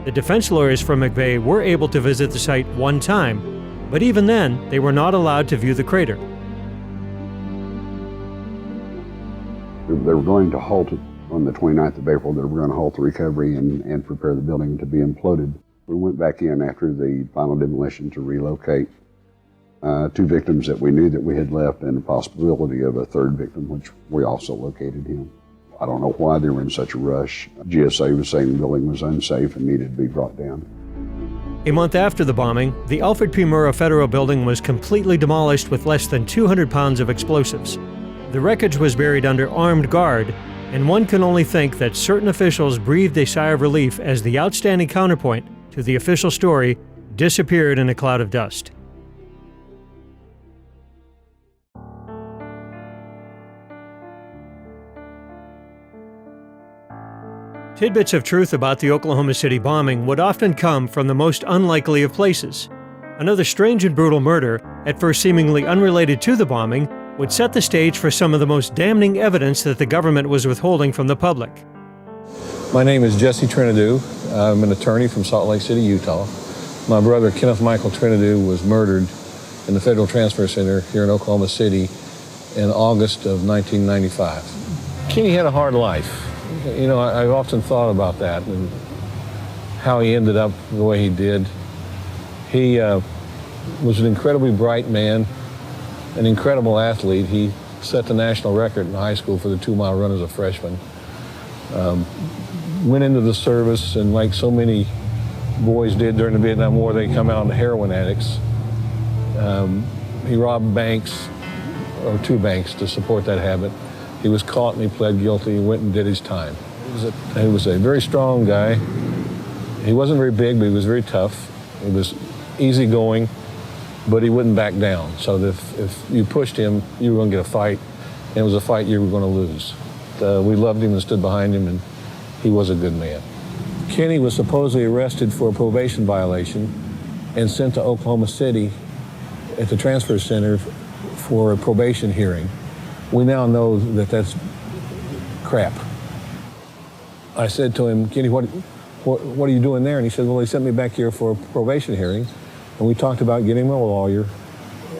Speaker 3: The defense lawyers from McVeigh were able to visit the site one time, but even then, they were not allowed to view the crater.
Speaker 6: They were going to halt it on the 29th of April. They were going to halt the recovery and prepare the building to be imploded. We went back in after the final demolition to relocate 2 victims that we knew that we had left, and the possibility of a 3rd victim, which we also located him. I don't know why they were in such a rush. GSA was saying the building was unsafe and needed to be brought down.
Speaker 3: A month after the bombing, the Alfred P. Murrah Federal Building was completely demolished with less than 200 pounds of explosives. The wreckage was buried under armed guard, and one can only think that certain officials breathed a sigh of relief as the outstanding counterpoint to the official story disappeared in a cloud of dust. Tidbits of truth about the Oklahoma City bombing would often come from the most unlikely of places. Another strange and brutal murder, at first seemingly unrelated to the bombing, would set the stage for some of the most damning evidence that the government was withholding from the public.
Speaker 1: My name is Jesse Trinidou. I'm an attorney from Salt Lake City, Utah. My brother, Kenneth Michael Trinidou, was murdered in the Federal Transfer Center here in Oklahoma City in August of 1995. Kenny had a hard life. You know, I've often thought about that and how he ended up the way he did. He was an incredibly bright man, an incredible athlete. He set the national record in high school for the 2-mile run as a freshman. Went into the service, and like so many boys did during the Vietnam War, they come out heroin addicts. He robbed banks, or 2 banks, to support that habit. He was caught and he pled guilty. He went and did his time. He was a very strong guy. He wasn't very big, but he was very tough. He was easygoing, but he wouldn't back down. So that if you pushed him, you were going to get a fight, and it was a fight you were going to lose. We loved him and stood behind him, and he was a good man. Kenny was supposedly arrested for a probation violation and sent to Oklahoma City at the transfer center for a probation hearing. We now know that that's crap. I said to him, Kenny, what are you doing there? And he said, well, they sent me back here for a probation hearing, and we talked about getting him a lawyer,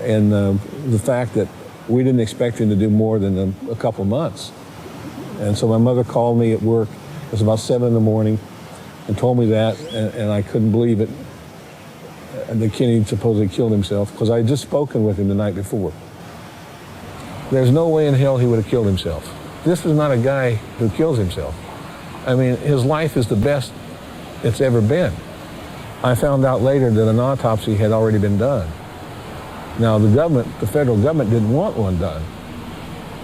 Speaker 1: and the fact that we didn't expect him to do more than a couple months. And so my mother called me at work. It was about 7 in the morning, and told me that, and I couldn't believe it, that Kenny supposedly killed himself, because I had just spoken with him the night before. There's no way in hell he would have killed himself. This is not a guy who kills himself. I mean, his life is the best it's ever been. I found out later that an autopsy had already been done. Now, the federal government didn't want one done,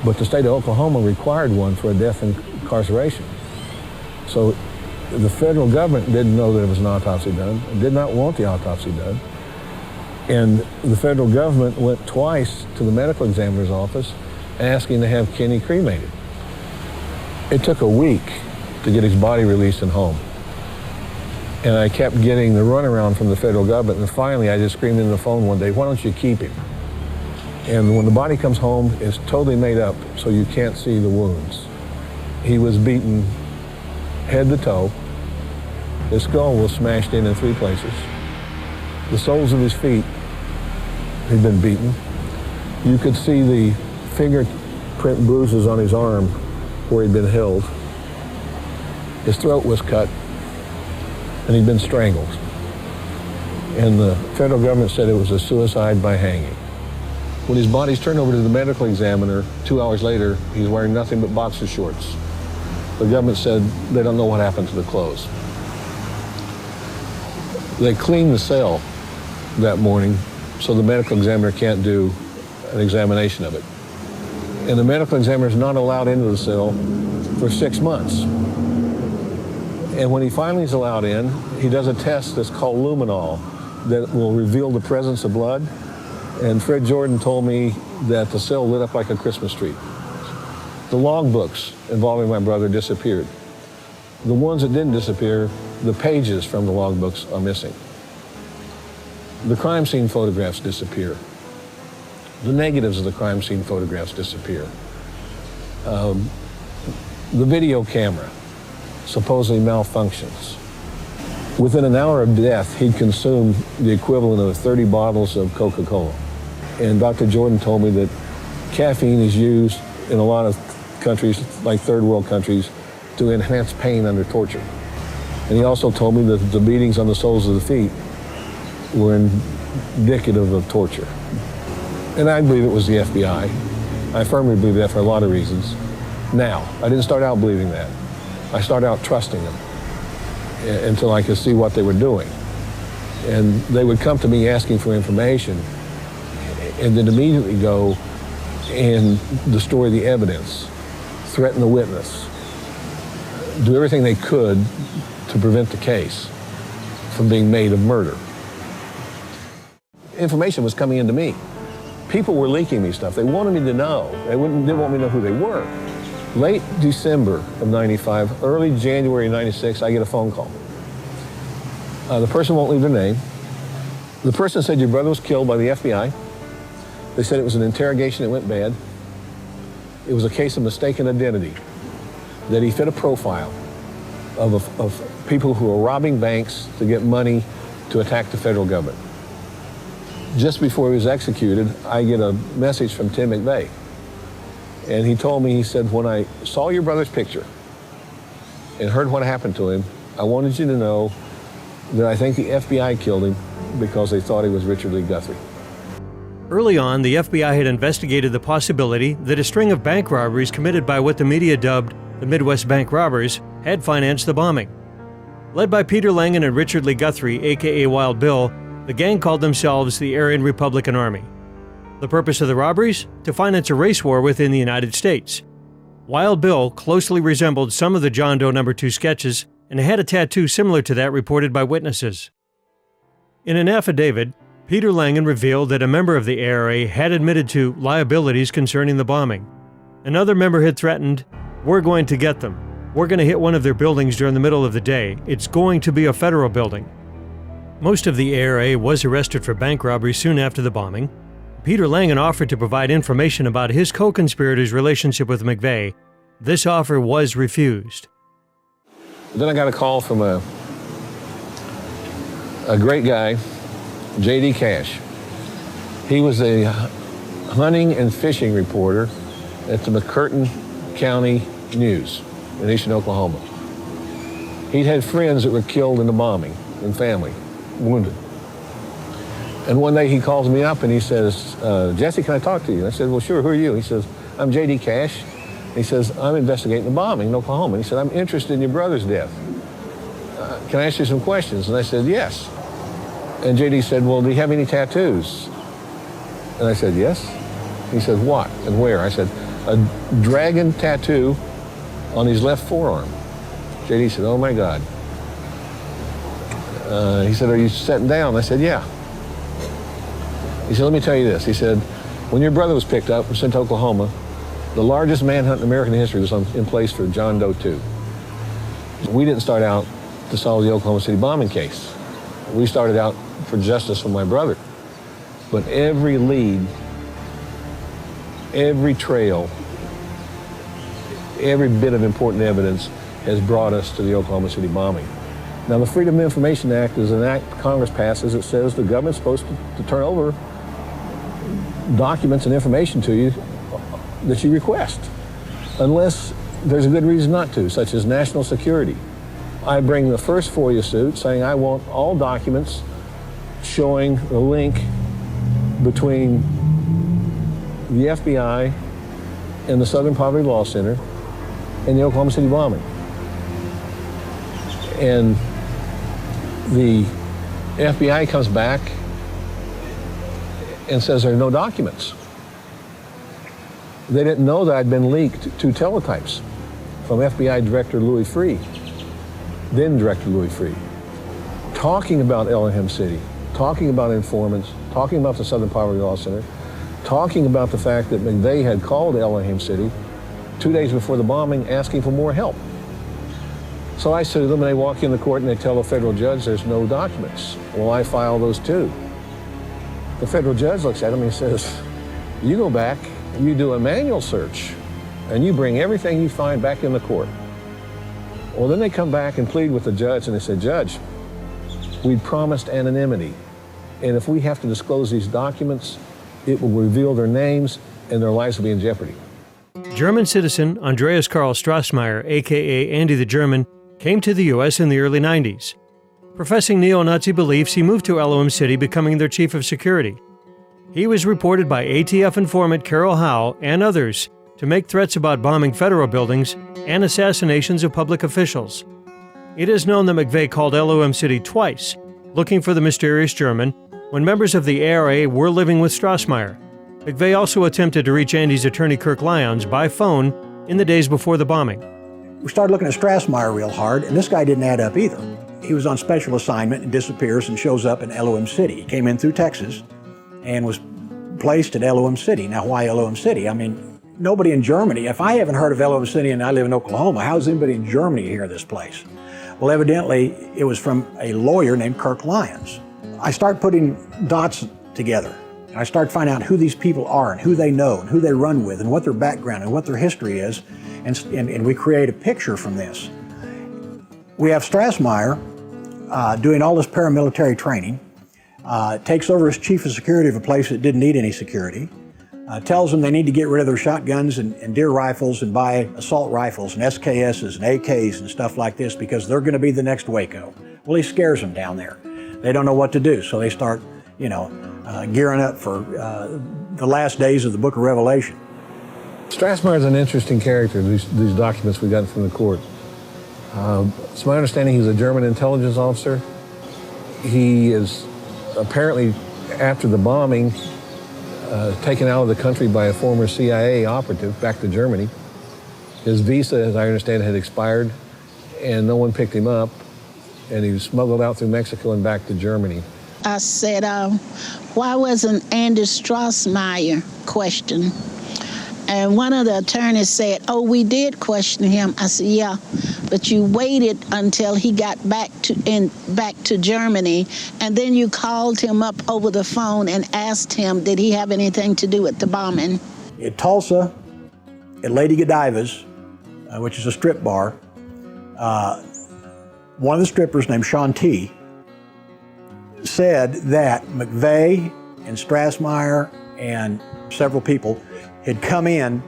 Speaker 1: but the state of Oklahoma required one for a death and incarceration. So the federal government didn't know that there was an autopsy done, did not want the autopsy done. And the federal government went twice to the medical examiner's office asking to have Kenny cremated. It took a week to get his body released and home. And I kept getting the runaround from the federal government, and finally I just screamed into the phone one day, why don't you keep him? And when the body comes home, it's totally made up, so you can't see the wounds. He was beaten head to toe. His skull was smashed in 3 places. The soles of his feet had been beaten. You could see the fingerprint bruises on his arm where he'd been held. His throat was cut, and he'd been strangled. And the federal government said it was a suicide by hanging. When his body's turned over to the medical examiner 2 hours later, he's wearing nothing but boxer shorts. The government said they don't know what happened to the clothes. They cleaned the cell that morning, so the medical examiner can't do an examination of it. And the medical examiner is not allowed into the cell for 6 months. And when he finally is allowed in, he does a test that's called luminol that will reveal the presence of blood. And Fred Jordan told me that the cell lit up like a Christmas tree. The logbooks involving my brother disappeared. The ones that didn't disappear, the pages from the logbooks are missing. the crime scene photographs disappear. The negatives of the crime scene photographs disappear. The video camera supposedly malfunctions. Within an hour of death, he'd consumed the equivalent of 30 bottles of Coca-Cola. And Dr. Jordan told me that caffeine is used in a lot of countries, like third world countries, to enhance pain under torture. And he also told me that the beatings on the soles of the feet were indicative of torture. And I believe it was the FBI. I firmly believe that for a lot of reasons. Now, I didn't start out believing that. I started out trusting them until I could see what they were doing. And they would come to me asking for information and then immediately go and destroy the evidence, threaten the witness, do everything they could to prevent the case from being made of murder. Information was coming into me. People were leaking me stuff. They wanted me to know. They didn't want me to know who they were. Late December of 95, early January of 96, I get a phone call. The person won't leave their name. The person said, your brother was killed by the FBI. They said it was an interrogation that went bad. It was a case of mistaken identity, that he fit a profile of people who were robbing banks to get money to attack the federal government. Just before he was executed, I get a message from Tim McVeigh. And he told me, he said, when I saw your brother's picture and heard what happened to him, I wanted you to know that I think the FBI killed him because they thought he was Richard Lee Guthrie.
Speaker 3: Early on, the FBI had investigated the possibility that a string of bank robberies committed by what the media dubbed the Midwest Bank Robbers had financed the bombing. Led by Peter Langan and Richard Lee Guthrie, aka Wild Bill, the gang called themselves the Aryan Republican Army. The purpose of the robberies? To finance a race war within the United States. Wild Bill closely resembled some of the John Doe No. 2 sketches and had a tattoo similar to that reported by witnesses. In an affidavit, Peter Langan revealed that a member of the ARA had admitted to liabilities concerning the bombing. Another member had threatened, "We're going to get them. We're going to hit one of their buildings during the middle of the day. It's going to be a federal building." Most of the ARA was arrested for bank robbery soon after the bombing. Peter Langan offered to provide information about his co-conspirators' relationship with McVeigh. This offer was refused.
Speaker 1: Then I got a call from a great guy, J.D. Cash. He was a hunting and fishing reporter at the McCurtain County News in Eastern Oklahoma. He'd had friends that were killed in the bombing and family, wounded. And one day he calls me up and he says, Jesse, can I talk to you? And I said, well, sure, who are you? He says, I'm J.D. Cash. He says, I'm investigating the bombing in Oklahoma. And he said, I'm interested in your brother's death. Can I ask you some questions? And I said, yes. And J.D. said, well, do you have any tattoos? And I said, yes. He said, what and where? I said, a dragon tattoo on his left forearm. J.D. said, oh my God. He said, are you sitting down? I said, yeah. He said, let me tell you this. He said, when your brother was picked up and sent to Oklahoma, the largest manhunt in American history was in place for John Doe 2. We didn't start out to solve the Oklahoma City bombing case. We started out for justice for my brother. But every lead, every trail, every bit of important evidence has brought us to the Oklahoma City bombing. Now, the Freedom of Information Act is an act Congress passes that says the government's supposed to turn over documents and information to you that you request, unless there's a good reason not to, such as national security. I bring the first FOIA suit saying I want all documents showing the link between the FBI and the Southern Poverty Law Center and the Oklahoma City bombing. And the FBI comes back and says there are no documents. They didn't know that I'd been leaked 2 teletypes from FBI Director Louis Freeh, then Director Louis Freeh, talking about Elohim City, talking about informants, talking about the Southern Poverty Law Center, talking about the fact that McVeigh had called Elohim City 2 days before the bombing asking for more help. So I sue them and they walk in the court and they tell the federal judge there's no documents. Well, I file those too. The federal judge looks at him and he says, you go back, you do a manual search, and you bring everything you find back in the court. Well, then they come back and plead with the judge, and they say, Judge, we promised anonymity, and if we have to disclose these documents, it will reveal their names and their lives will be in jeopardy.
Speaker 3: German citizen Andreas Karl Strassmeyer, a.k.a. Andy the German, came to the U.S. in the early 90s. Professing neo-Nazi beliefs, he moved to LOM City, becoming their chief of security. He was reported by ATF informant Carol Howe and others to make threats about bombing federal buildings and assassinations of public officials. It is known that McVeigh called LOM City twice, looking for the mysterious German, when members of the ARA were living with Strassmeyer. McVeigh also attempted to reach Andy's attorney Kirk Lyons by phone in the days before the bombing.
Speaker 11: We started looking at Strassmeyer real hard, and this guy didn't add up either. He was on special assignment and disappears and shows up in LOM City. He came in through Texas and was placed at LOM City. Now, why LOM City? I mean, nobody in Germany, if I haven't heard of LOM City and I live in Oklahoma, how does anybody in Germany hear of this place? Well, evidently, it was from a lawyer named Kirk Lyons. I start putting dots together. And I start finding out who these people are and who they know and who they run with and what their background and what their history is. And we create a picture from this. We have Strassmeyer doing all this paramilitary training, takes over as chief of security of a place that didn't need any security, tells them they need to get rid of their shotguns and deer rifles and buy assault rifles and SKSs and AKs and stuff like this because they're going to be the next Waco. Well, he scares them down there. They don't know what to do, so they start, gearing up for the last days of the book of Revelation.
Speaker 1: Strassmeyer is an interesting character, these documents we got from the court. It's my understanding he's a German intelligence officer. He is apparently, after the bombing, taken out of the country by a former CIA operative back to Germany. His visa, as I understand it, had expired, and no one picked him up, and he was smuggled out through Mexico and back to Germany.
Speaker 8: I said, why wasn't Andy Strassmeyer questioned? And one of the attorneys said, oh, we did question him. I said, yeah, but you waited until he got back to Germany, and then you called him up over the phone and asked him, did he have anything to do with the bombing?
Speaker 11: In Tulsa, at Lady Godiva's, which is a strip bar, one of the strippers named Shanti said that McVeigh and Strassmeyer and several people had come in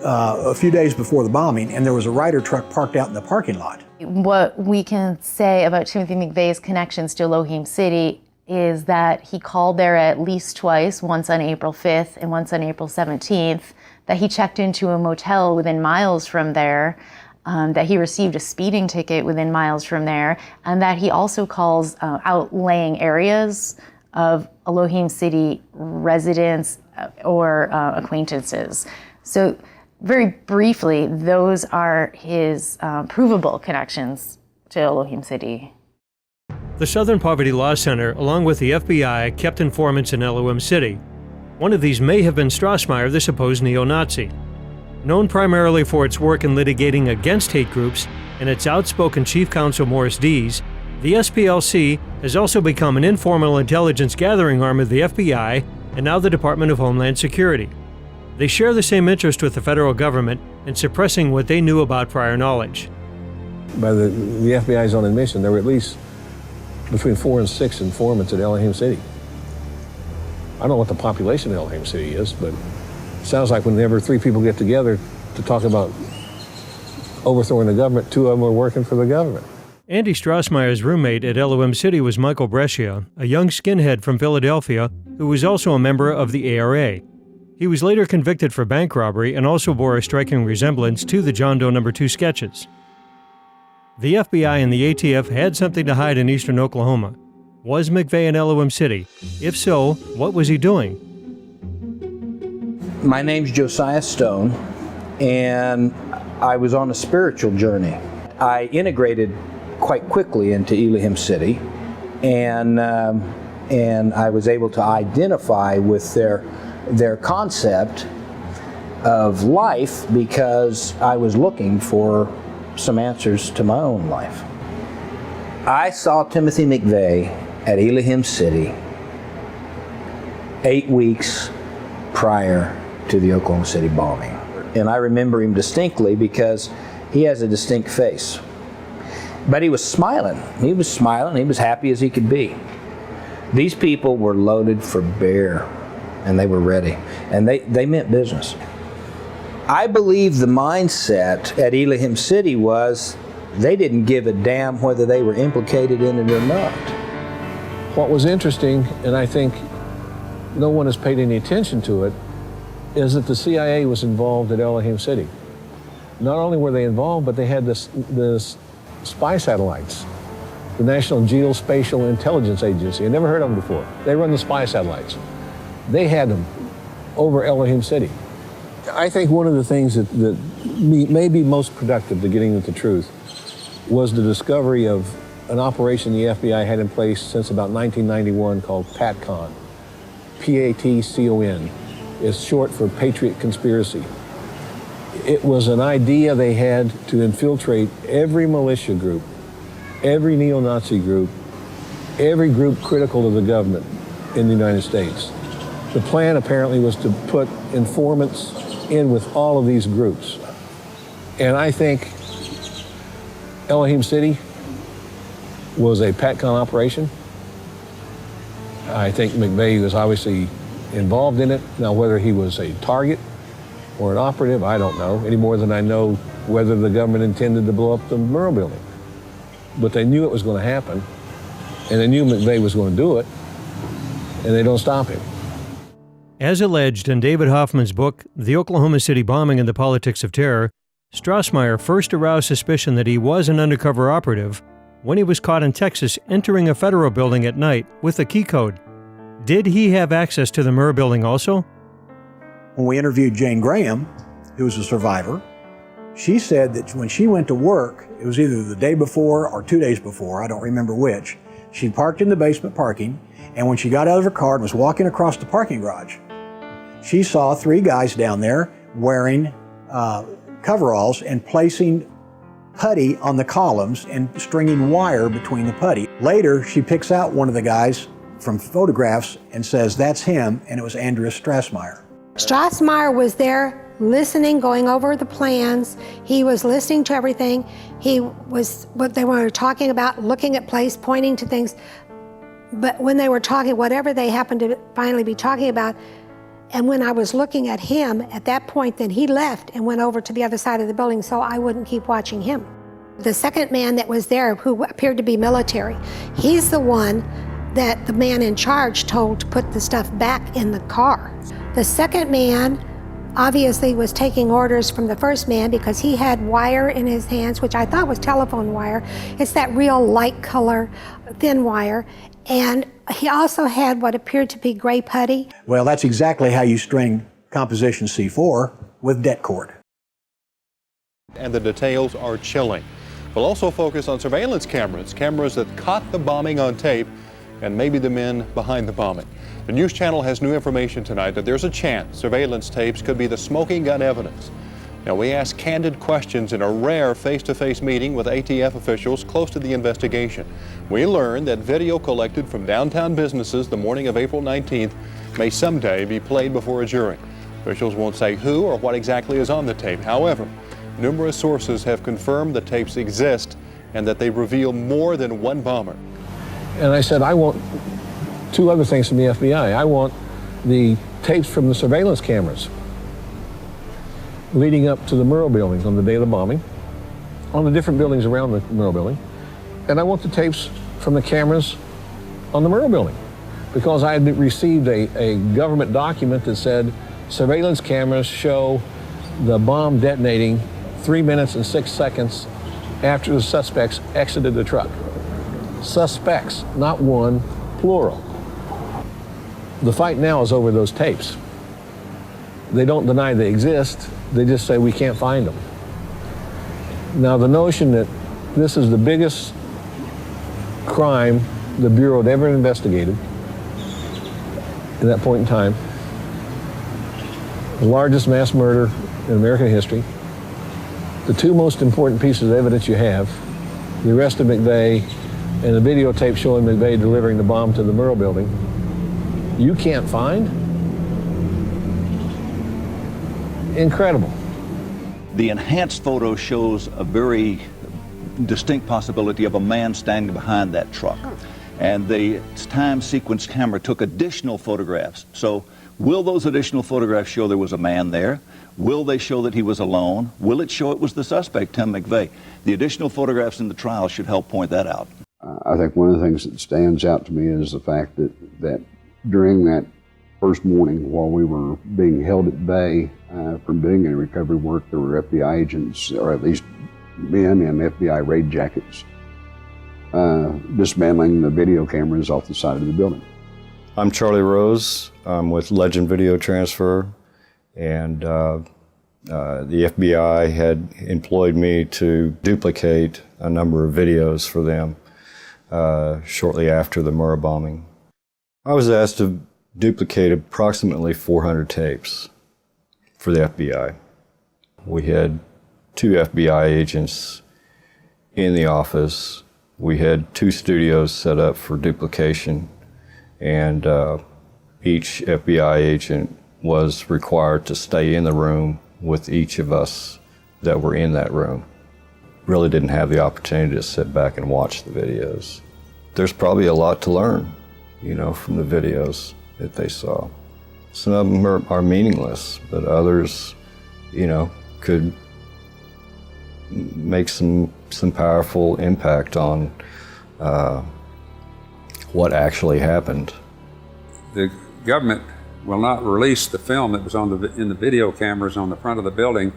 Speaker 11: a few days before the bombing, and there was a Ryder truck parked out in the parking lot.
Speaker 7: What we can say about Timothy McVeigh's connections to Elohim City is that he called there at least twice, once on April 5th and once on April 17th, that he checked into a motel within miles from there, that he received a speeding ticket within miles from there, and that he also calls outlying areas of Elohim City residents or acquaintances. So very briefly, those are his provable connections to Elohim City.
Speaker 3: The Southern Poverty Law Center, along with the FBI, kept informants in LOM City. One of these may have been Strassmeyer, the supposed neo-Nazi. Known primarily for its work in litigating against hate groups and its outspoken chief counsel Morris Dees, the SPLC has also become an informal intelligence gathering arm of the FBI and now the Department of Homeland Security. They share the same interest with the federal government in suppressing what they knew about prior knowledge.
Speaker 1: By the FBI's own admission, there were at least between 4 and 6 informants at Elohim City. I don't know what the population of Elohim City is, but it sounds like whenever 3 people get together to talk about overthrowing the government, 2 of them are working for the government.
Speaker 3: Andy Strassmeyer's roommate at LOM City was Michael Brescia, a young skinhead from Philadelphia who was also a member of the ARA. He was later convicted for bank robbery and also bore a striking resemblance to the John Doe No. 2 sketches. The FBI and the ATF had something to hide in eastern Oklahoma. Was McVeigh in LOM City? If so, what was he doing?
Speaker 9: My name's Josiah Stone, and I was on a spiritual journey. I integrated quite quickly into Elohim City, and I was able to identify with their concept of life because I was looking for some answers to my own life. I saw Timothy McVeigh at Elohim City 8 weeks prior to the Oklahoma City bombing. And I remember him distinctly because he has a distinct face. But he was smiling. He was smiling. He was happy as he could be. These people were loaded for bear, and they were ready. And they meant business. I believe the mindset at Elohim City was they didn't give a damn whether they were implicated in it or not.
Speaker 1: What was interesting, and I think no one has paid any attention to it, is that the CIA was involved at Elohim City. Not only were they involved, but they had this spy satellites. The National Geospatial Intelligence Agency. I never heard of them before. They run the spy satellites. They had them over Elohim City. I think one of the things that may be most productive to getting at the truth was the discovery of an operation the FBI had in place since about 1991 called PATCON. P-A-T-C-O-N. It's short for Patriot Conspiracy. It was an idea they had to infiltrate every militia group, every neo-Nazi group, every group critical of the government in the United States. The plan apparently was to put informants in with all of these groups. And I think Elohim City was a PATCON operation. I think McVeigh was obviously involved in it. Now, whether he was a target or an operative, I don't know, any more than I know whether the government intended to blow up the Murrah building. But they knew it was going to happen, and they knew McVeigh was going to do it, and they don't stop him.
Speaker 3: As alleged in David Hoffman's book, The Oklahoma City Bombing and the Politics of Terror, Strassmeyer first aroused suspicion that he was an undercover operative when he was caught in Texas entering a federal building at night with a key code. Did he have access to the Murrah building also?
Speaker 11: When we interviewed Jane Graham, who was a survivor, she said that when she went to work, it was either the day before or 2 days before, I don't remember which, she parked in the basement parking, and when she got out of her car and was walking across the parking garage, she saw 3 guys down there wearing coveralls and placing putty on the columns and stringing wire between the putty. Later, she picks out one of the guys from photographs and says, that's him, and it was Andreas Strassmeyer.
Speaker 5: Strassmeyer was there listening, going over the plans. He was listening to everything. He was, what they were talking about, looking at place, pointing to things. But when they were talking, whatever they happened to finally be talking about, and when I was looking at him, at that point, then he left and went over to the other side of the building so I wouldn't keep watching him. The second man that was there, who appeared to be military, he's the one that the man in charge told to put the stuff back in the car. The second man obviously was taking orders from the first man because he had wire in his hands, which I thought was telephone wire. It's that real light color, thin wire. And he also had what appeared to be gray putty.
Speaker 11: Well, that's exactly how you string composition C4 with det cord.
Speaker 10: And the details are chilling. We'll also focus on surveillance cameras that caught the bombing on tape, and maybe the men behind the bombing. The news channel has new information tonight that there's a chance surveillance tapes could be the smoking gun evidence. Now, we asked candid questions in a rare face-to-face meeting with ATF officials close to the investigation. We learned that video collected from downtown businesses the morning of April 19th may someday be played before a jury. Officials won't say who or what exactly is on the tape. However, numerous sources have confirmed the tapes exist and that they reveal more than one bomber.
Speaker 1: And I said, I want 2 other things from the FBI. I want the tapes from the surveillance cameras leading up to the Murrah buildings on the day of the bombing, on the different buildings around the Murrah building. And I want the tapes from the cameras on the Murrah building, because I had received a government document that said surveillance cameras show the bomb detonating 3 minutes and 6 seconds after the suspects exited the truck. Suspects, not one, plural. The fight now is over those tapes. They don't deny they exist, they just say we can't find them. Now, the notion that this is the biggest crime the Bureau had ever investigated at that point in time, the largest mass murder in American history, the 2 most important pieces of evidence you have, the arrest of McVeigh and the videotape showing McVeigh delivering the bomb to the Murrah building, you can't find? Incredible.
Speaker 4: The enhanced photo shows a very distinct possibility of a man standing behind that truck. And the time sequence camera took additional photographs. So will those additional photographs show there was a man there? Will they show that he was alone? Will it show it was the suspect, Tim McVeigh? The additional photographs in the trial should help point that out.
Speaker 6: I think one of the things that stands out to me is the fact that during that first morning, while we were being held at bay from doing any recovery work, there were FBI agents, or at least men in FBI raid jackets, dismantling the video cameras off the side of the building.
Speaker 12: I'm Charlie Rose. I'm with Legend Video Transfer, and the FBI had employed me to duplicate a number of videos for them shortly after the Murrah bombing. I was asked to duplicate approximately 400 tapes for the FBI. We had 2 FBI agents in the office. We had 2 studios set up for duplication, and each FBI agent was required to stay in the room with each of us that were in that room. Really didn't have the opportunity to sit back and watch the videos. There's probably a lot to learn, you know, from the videos that they saw. Some of them are meaningless, but others, you know, could make some powerful impact on what actually happened.
Speaker 15: The government will not release the film that was in the video cameras on the front of the building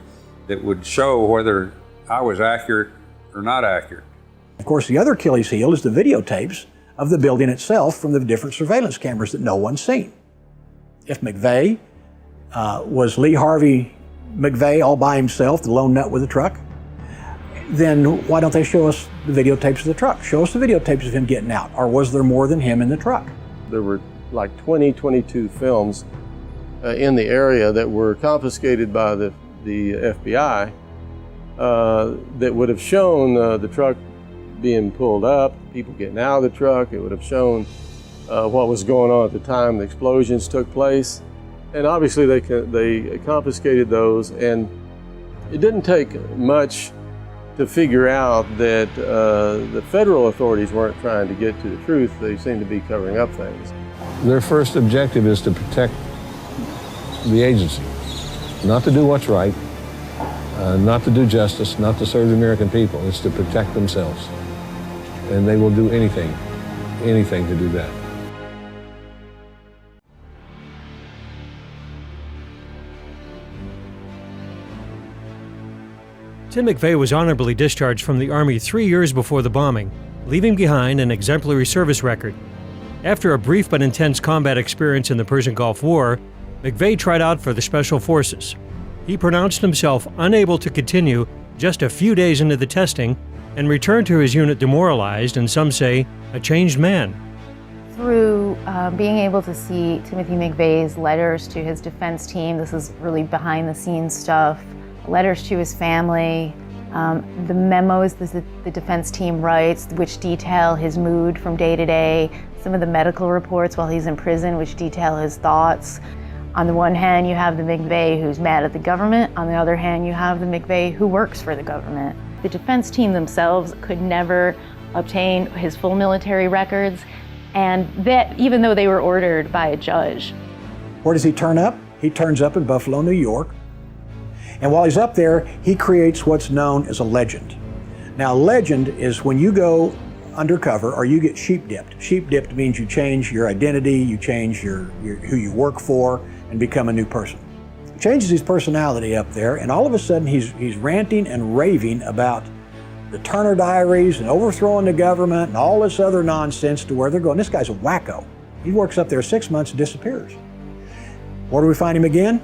Speaker 15: that would show whether I was accurate or not accurate.
Speaker 11: Of course, the other Achilles heel is the videotapes of the building itself from the different surveillance cameras that no one's seen. If McVeigh was Lee Harvey McVeigh all by himself, the lone nut with the truck, then why don't they show us the videotapes of the truck? Show us the videotapes of him getting out. Or was there more than him in the truck?
Speaker 13: There were like 22 films in the area that were confiscated by the FBI that would have shown the truck being pulled up, people getting out of the truck. It would have shown what was going on at the time the explosions took place. And obviously they confiscated those, and it didn't take much to figure out that the federal authorities weren't trying to get to the truth. They seemed to be covering up things.
Speaker 1: Their first objective is to protect the agency, not to do what's right, not to do justice, not to serve the American people. It's to protect themselves. And they will do anything to do that.
Speaker 3: Tim McVeigh was honorably discharged from the Army 3 years before the bombing, leaving behind an exemplary service record. After a brief but intense combat experience in the Persian Gulf War, McVeigh tried out for the Special Forces. He pronounced himself unable to continue just a few days into the testing and returned to his unit demoralized and, some say, a changed man.
Speaker 7: Through being able to see Timothy McVeigh's letters to his defense team, this is really behind-the-scenes stuff, letters to his family, the memos that the defense team writes, which detail his mood from day to day, some of the medical reports while he's in prison, which detail his thoughts. On the one hand, you have the McVeigh who's mad at the government. On the other hand, you have the McVeigh who works for the government. The defense team themselves could never obtain his full military records, and that even though they were ordered by a judge.
Speaker 11: Where does he turn up? He turns up in Buffalo, New York. And while he's up there, he creates what's known as a legend. Now, legend is when you go undercover or you get sheep dipped. Sheep dipped means you change your identity, you change who you work for, and become a new person. He changes his personality up there, and all of a sudden he's ranting and raving about the Turner Diaries and overthrowing the government and all this other nonsense to where they're going. This guy's a wacko. He works up there 6 months and disappears. Where do we find him again?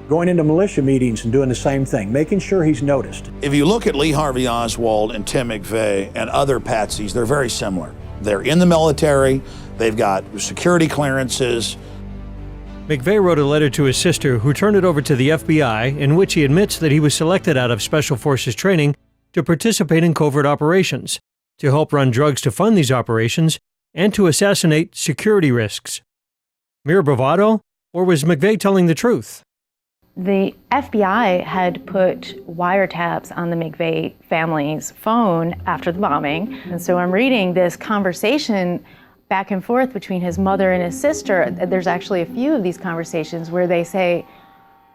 Speaker 11: Going into militia meetings and doing the same thing, making sure he's noticed.
Speaker 33: If you look at Lee Harvey Oswald and Tim McVeigh and other patsies, they're very similar. They're in the military, they've got security clearances.
Speaker 3: McVeigh wrote a letter to his sister, who turned it over to the FBI, in which he admits that he was selected out of Special Forces training to participate in covert operations, to help run drugs to fund these operations, and to assassinate security risks. Mere bravado? Or was McVeigh telling the truth?
Speaker 7: The FBI had put wiretaps on the McVeigh family's phone after the bombing. And so I'm reading this conversation back and forth between his mother and his sister. There's actually a few of these conversations where they say,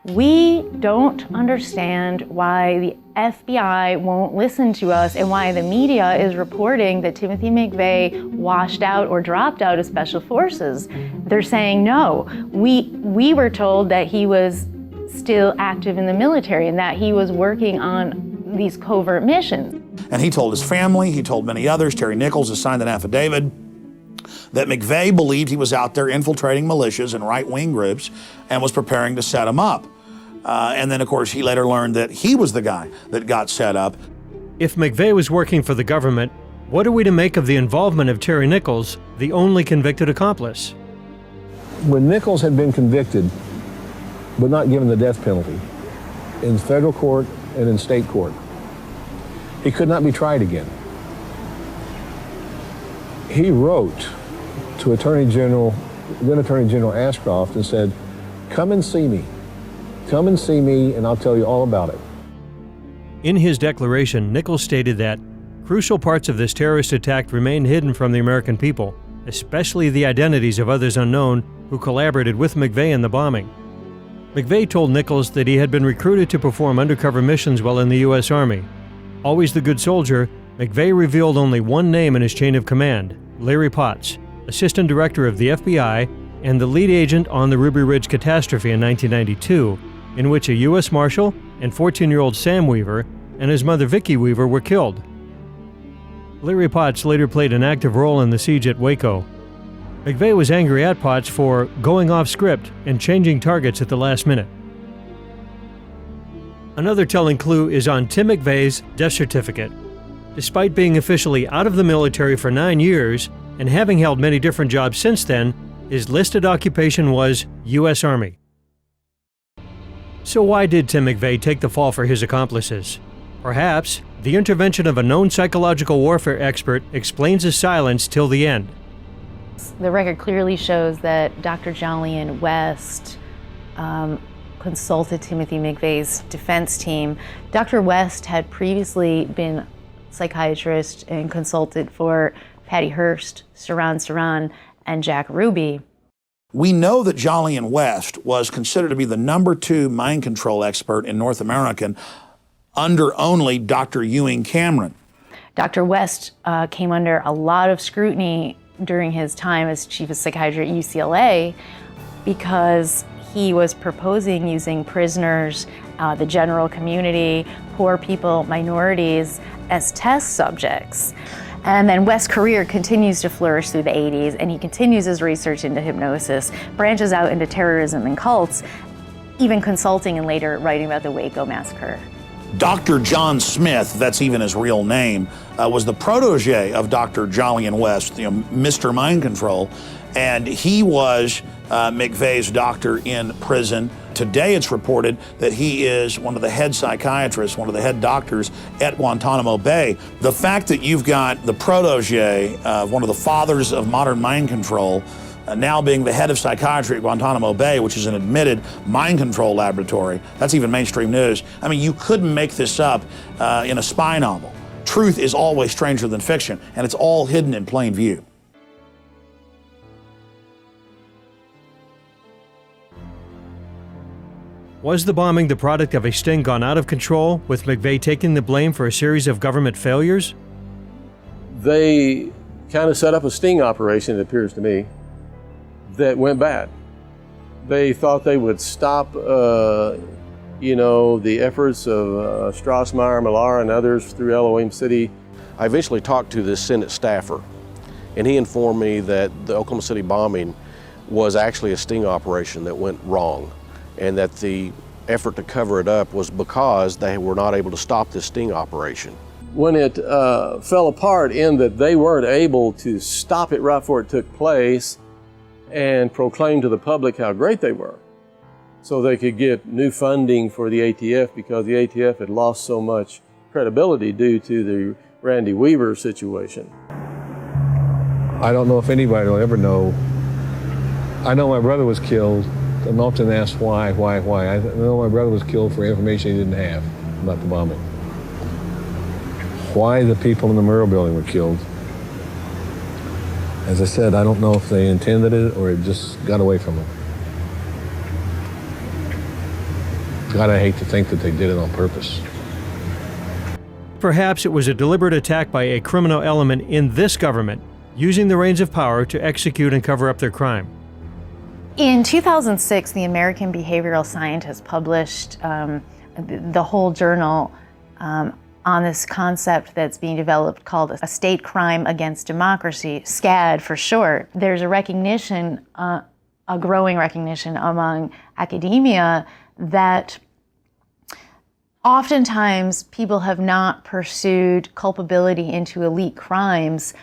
Speaker 7: "We don't understand why the FBI won't listen to us and why the media is reporting that Timothy McVeigh washed out or dropped out of Special Forces." They're saying, no, we were told that he was still active in the military and that he was working on these covert missions.
Speaker 33: And he told his family, he told many others, Terry Nichols has signed an affidavit, that McVeigh believed he was out there infiltrating militias and right-wing groups and was preparing to set them up. And then, of course, he later learned that he was the guy that got set up.
Speaker 3: If McVeigh was working for the government, what are we to make of the involvement of Terry Nichols, the only convicted accomplice?
Speaker 1: When Nichols had been convicted, but not given the death penalty, in federal court and in state court, he could not be tried again. He wrote to then Attorney General Ashcroft and said, "Come and see me. Come and see me and I'll tell you all about it."
Speaker 3: In his declaration, Nichols stated that crucial parts of this terrorist attack remain hidden from the American people, especially the identities of others unknown who collaborated with McVeigh in the bombing. McVeigh told Nichols that he had been recruited to perform undercover missions while in the U.S. Army. Always the good soldier, McVeigh revealed only one name in his chain of command, Larry Potts, Assistant Director of the FBI and the lead agent on the Ruby Ridge catastrophe in 1992, in which a U.S. Marshal and 14-year-old Sam Weaver and his mother Vicki Weaver were killed. Larry Potts later played an active role in the siege at Waco. McVeigh was angry at Potts for going off script and changing targets at the last minute. Another telling clue is on Tim McVeigh's death certificate. Despite being officially out of the military for 9 years and having held many different jobs since then, his listed occupation was U.S. Army. So why did Tim McVeigh take the fall for his accomplices? Perhaps the intervention of a known psychological warfare expert explains his silence till the end.
Speaker 7: The record clearly shows that Dr. Jolyon West consulted Timothy McVeigh's defense team. Dr. West had previously been a psychiatrist and consulted for Patty Hearst, Saran, and Jack Ruby.
Speaker 33: We know that Jolyon West was considered to be the #2 mind control expert in North America under only Dr. Ewing Cameron.
Speaker 7: Dr. West came under a lot of scrutiny during his time as chief of psychiatry at UCLA because he was proposing using prisoners, the general community, poor people, minorities as test subjects. And then West's career continues to flourish through the 80s, and he continues his research into hypnosis, branches out into terrorism and cults, even consulting and later writing about the Waco massacre.
Speaker 33: Dr. John Smith, that's even his real name, was the protege of Dr. Jolyon West, Mr. Mind Control, and he was McVeigh's doctor in prison. Today it's reported that he is one of the head psychiatrists, one of the head doctors at Guantanamo Bay. The fact that you've got the protege of one of the fathers of modern mind control now being the head of psychiatry at Guantanamo Bay, which is an admitted mind control laboratory, that's even mainstream news. I mean, you couldn't make this up in a spy novel. Truth is always stranger than fiction, and it's all hidden in plain view.
Speaker 3: Was the bombing the product of a sting gone out of control, with McVeigh taking the blame for a series of government failures?
Speaker 13: They kind of set up a sting operation, it appears to me, that went bad. They thought they would stop, the efforts of Strassmeyer, Millar, and others through Elohim City.
Speaker 22: I eventually talked to the Senate staffer, and he informed me that the Oklahoma City bombing was actually a sting operation that went wrong, and that the effort to cover it up was because they were not able to stop this sting operation.
Speaker 13: When it fell apart in that they weren't able to stop it right before it took place and proclaim to the public how great they were, so they could get new funding for the ATF, because the ATF had lost so much credibility due to the Randy Weaver situation.
Speaker 1: I don't know if anybody will ever know I know my brother was killed. I'm often asked why. I know my brother was killed for information he didn't have about the bombing. Why the people in the Memorial Building were killed. As I said, I don't know if they intended it or it just got away from them. God, I hate to think that they did it on purpose.
Speaker 3: Perhaps it was a deliberate attack by a criminal element in this government, using the reins of power to execute and cover up their crime.
Speaker 7: In 2006, the American behavioral scientist published the whole journal on this concept that's being developed called a state crime against democracy, SCAD for short. There's a recognition, a growing recognition among academia that oftentimes people have not pursued culpability into elite crimes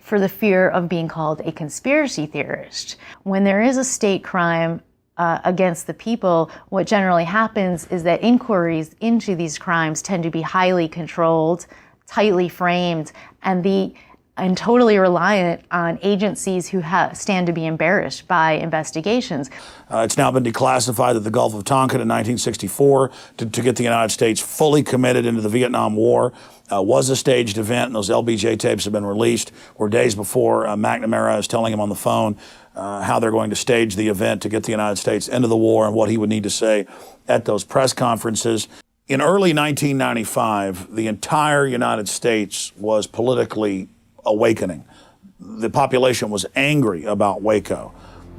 Speaker 7: for the fear of being called a conspiracy theorist. When there is a state crime against the people, what generally happens is that inquiries into these crimes tend to be highly controlled, tightly framed, and totally reliant on agencies who stand to be embarrassed by investigations.
Speaker 33: It's now been declassified that the Gulf of Tonkin in 1964 to get the United States fully committed into the Vietnam War was a staged event, and those LBJ tapes have been released, where days before McNamara is telling him on the phone how they're going to stage the event to get the United States into the war and what he would need to say at those press conferences. In early 1995, the entire United States was politically awakening. The population was angry about Waco.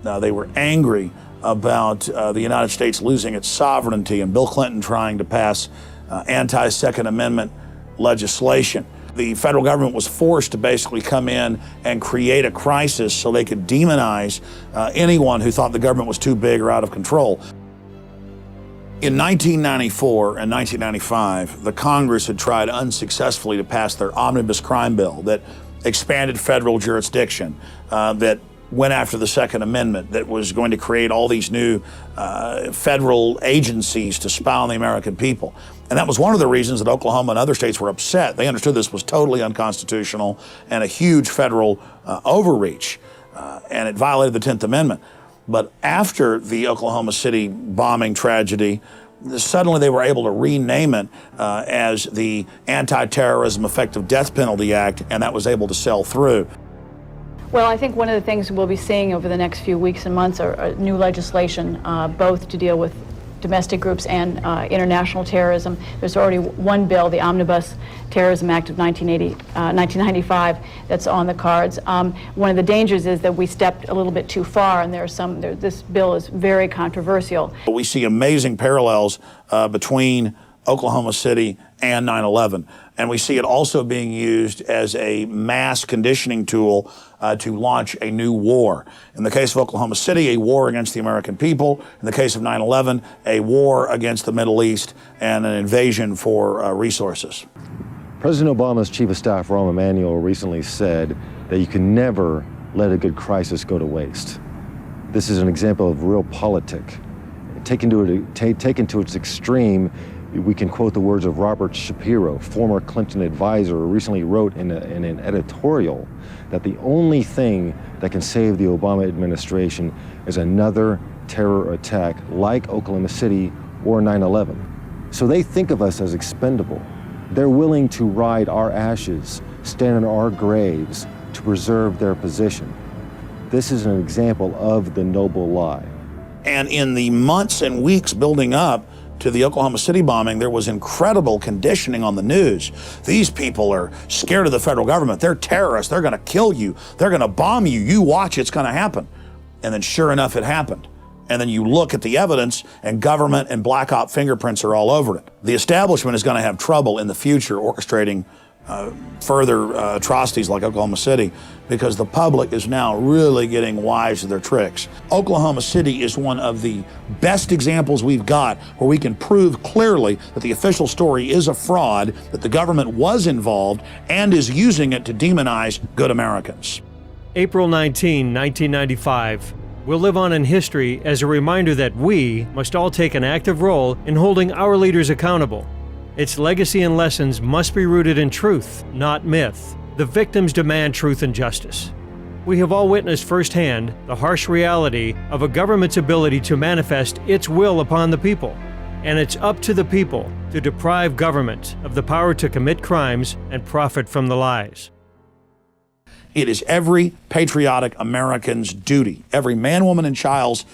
Speaker 33: They were angry about the United States losing its sovereignty and Bill Clinton trying to pass anti-Second Amendment legislation. The federal government was forced to basically come in and create a crisis so they could demonize anyone who thought the government was too big or out of control. In 1994 and 1995, the Congress had tried unsuccessfully to pass their omnibus crime bill that expanded federal jurisdiction, that went after the Second Amendment, that was going to create all these new federal agencies to spy on the American people. And that was one of the reasons that Oklahoma and other states were upset. They understood this was totally unconstitutional and a huge federal overreach, and it violated the 10th Amendment. But after the Oklahoma City bombing tragedy, suddenly they were able to rename it as the Anti-Terrorism Effective Death Penalty Act, and that was able to sell through.
Speaker 14: Well, I think one of the things we'll be seeing over the next few weeks and months are new legislation, both to deal with domestic groups and international terrorism. There's already one bill, the Omnibus Terrorism Act of 1995, that's on the cards. One of the dangers is that we stepped a little bit too far, and this bill is very controversial.
Speaker 33: We see amazing parallels between Oklahoma City and 9/11. And we see it also being used as a mass conditioning tool to launch a new war. In the case of Oklahoma City, a war against the American people. In the case of 9/11, a war against the Middle East and an invasion for resources.
Speaker 16: President Obama's Chief of Staff, Rahm Emanuel, recently said that you can never let a good crisis go to waste. This is an example of realpolitik. Taken to its extreme, we can quote the words of Robert Shapiro, former Clinton advisor, who recently wrote in an editorial that the only thing that can save the Obama administration is another terror attack like Oklahoma City or 9/11. So they think of us as expendable. They're willing to ride our ashes, stand in our graves to preserve their position. This is an example of the noble lie.
Speaker 33: And in the months and weeks building up to the Oklahoma City bombing, there was incredible conditioning on the news. These people are scared of the federal government. They're terrorists. They're going to kill you. They're going to bomb you. You watch, it's going to happen. And then sure enough, it happened. And then you look at the evidence, and government and black op fingerprints are all over it. The establishment is going to have trouble in the future orchestrating further atrocities like Oklahoma City, because the public is now really getting wise to their tricks. Oklahoma City is one of the best examples we've got where we can prove clearly that the official story is a fraud, that the government was involved and is using it to demonize good Americans.
Speaker 3: April 19, 1995 will live on in history as a reminder that we must all take an active role in holding our leaders accountable. Its legacy and lessons must be rooted in truth, not myth. The victims demand truth and justice. We have all witnessed firsthand the harsh reality of a government's ability to manifest its will upon the people. And it's up to the people to deprive government of the power to commit crimes and profit from the lies.
Speaker 33: It is every patriotic American's duty, every man, woman, and child's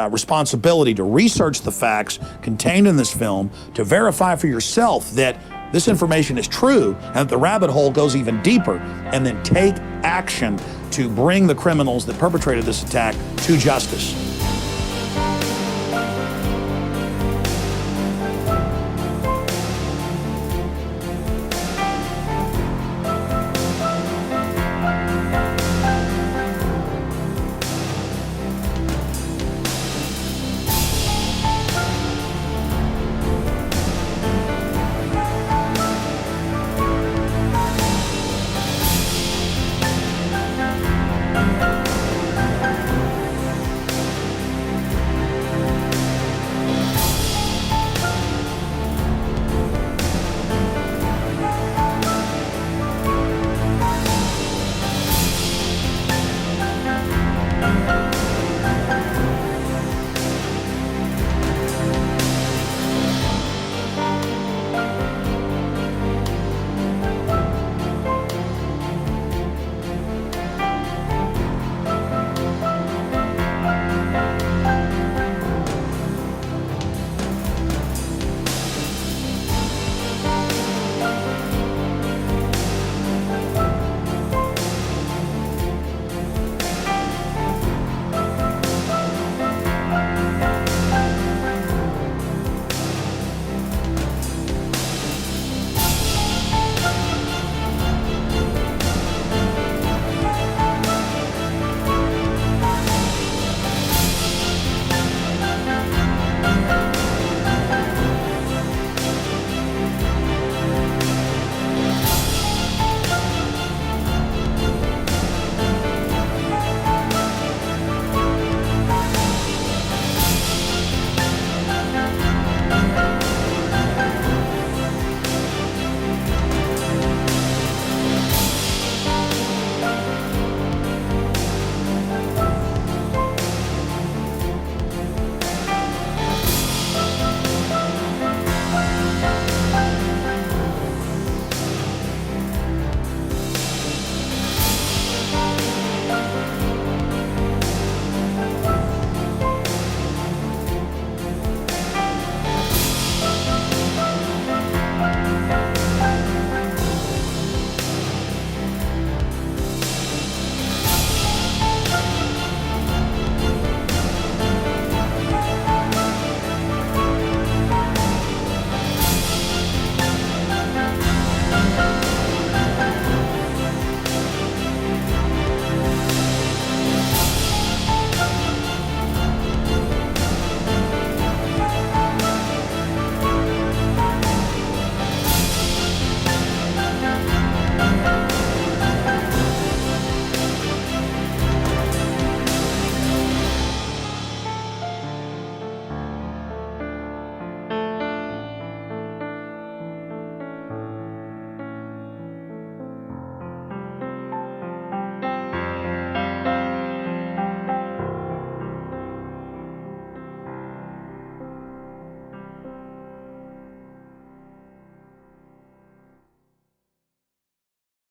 Speaker 33: responsibility to research the facts contained in this film, to verify for yourself that this information is true and that the rabbit hole goes even deeper, and then take action to bring the criminals that perpetrated this attack to justice.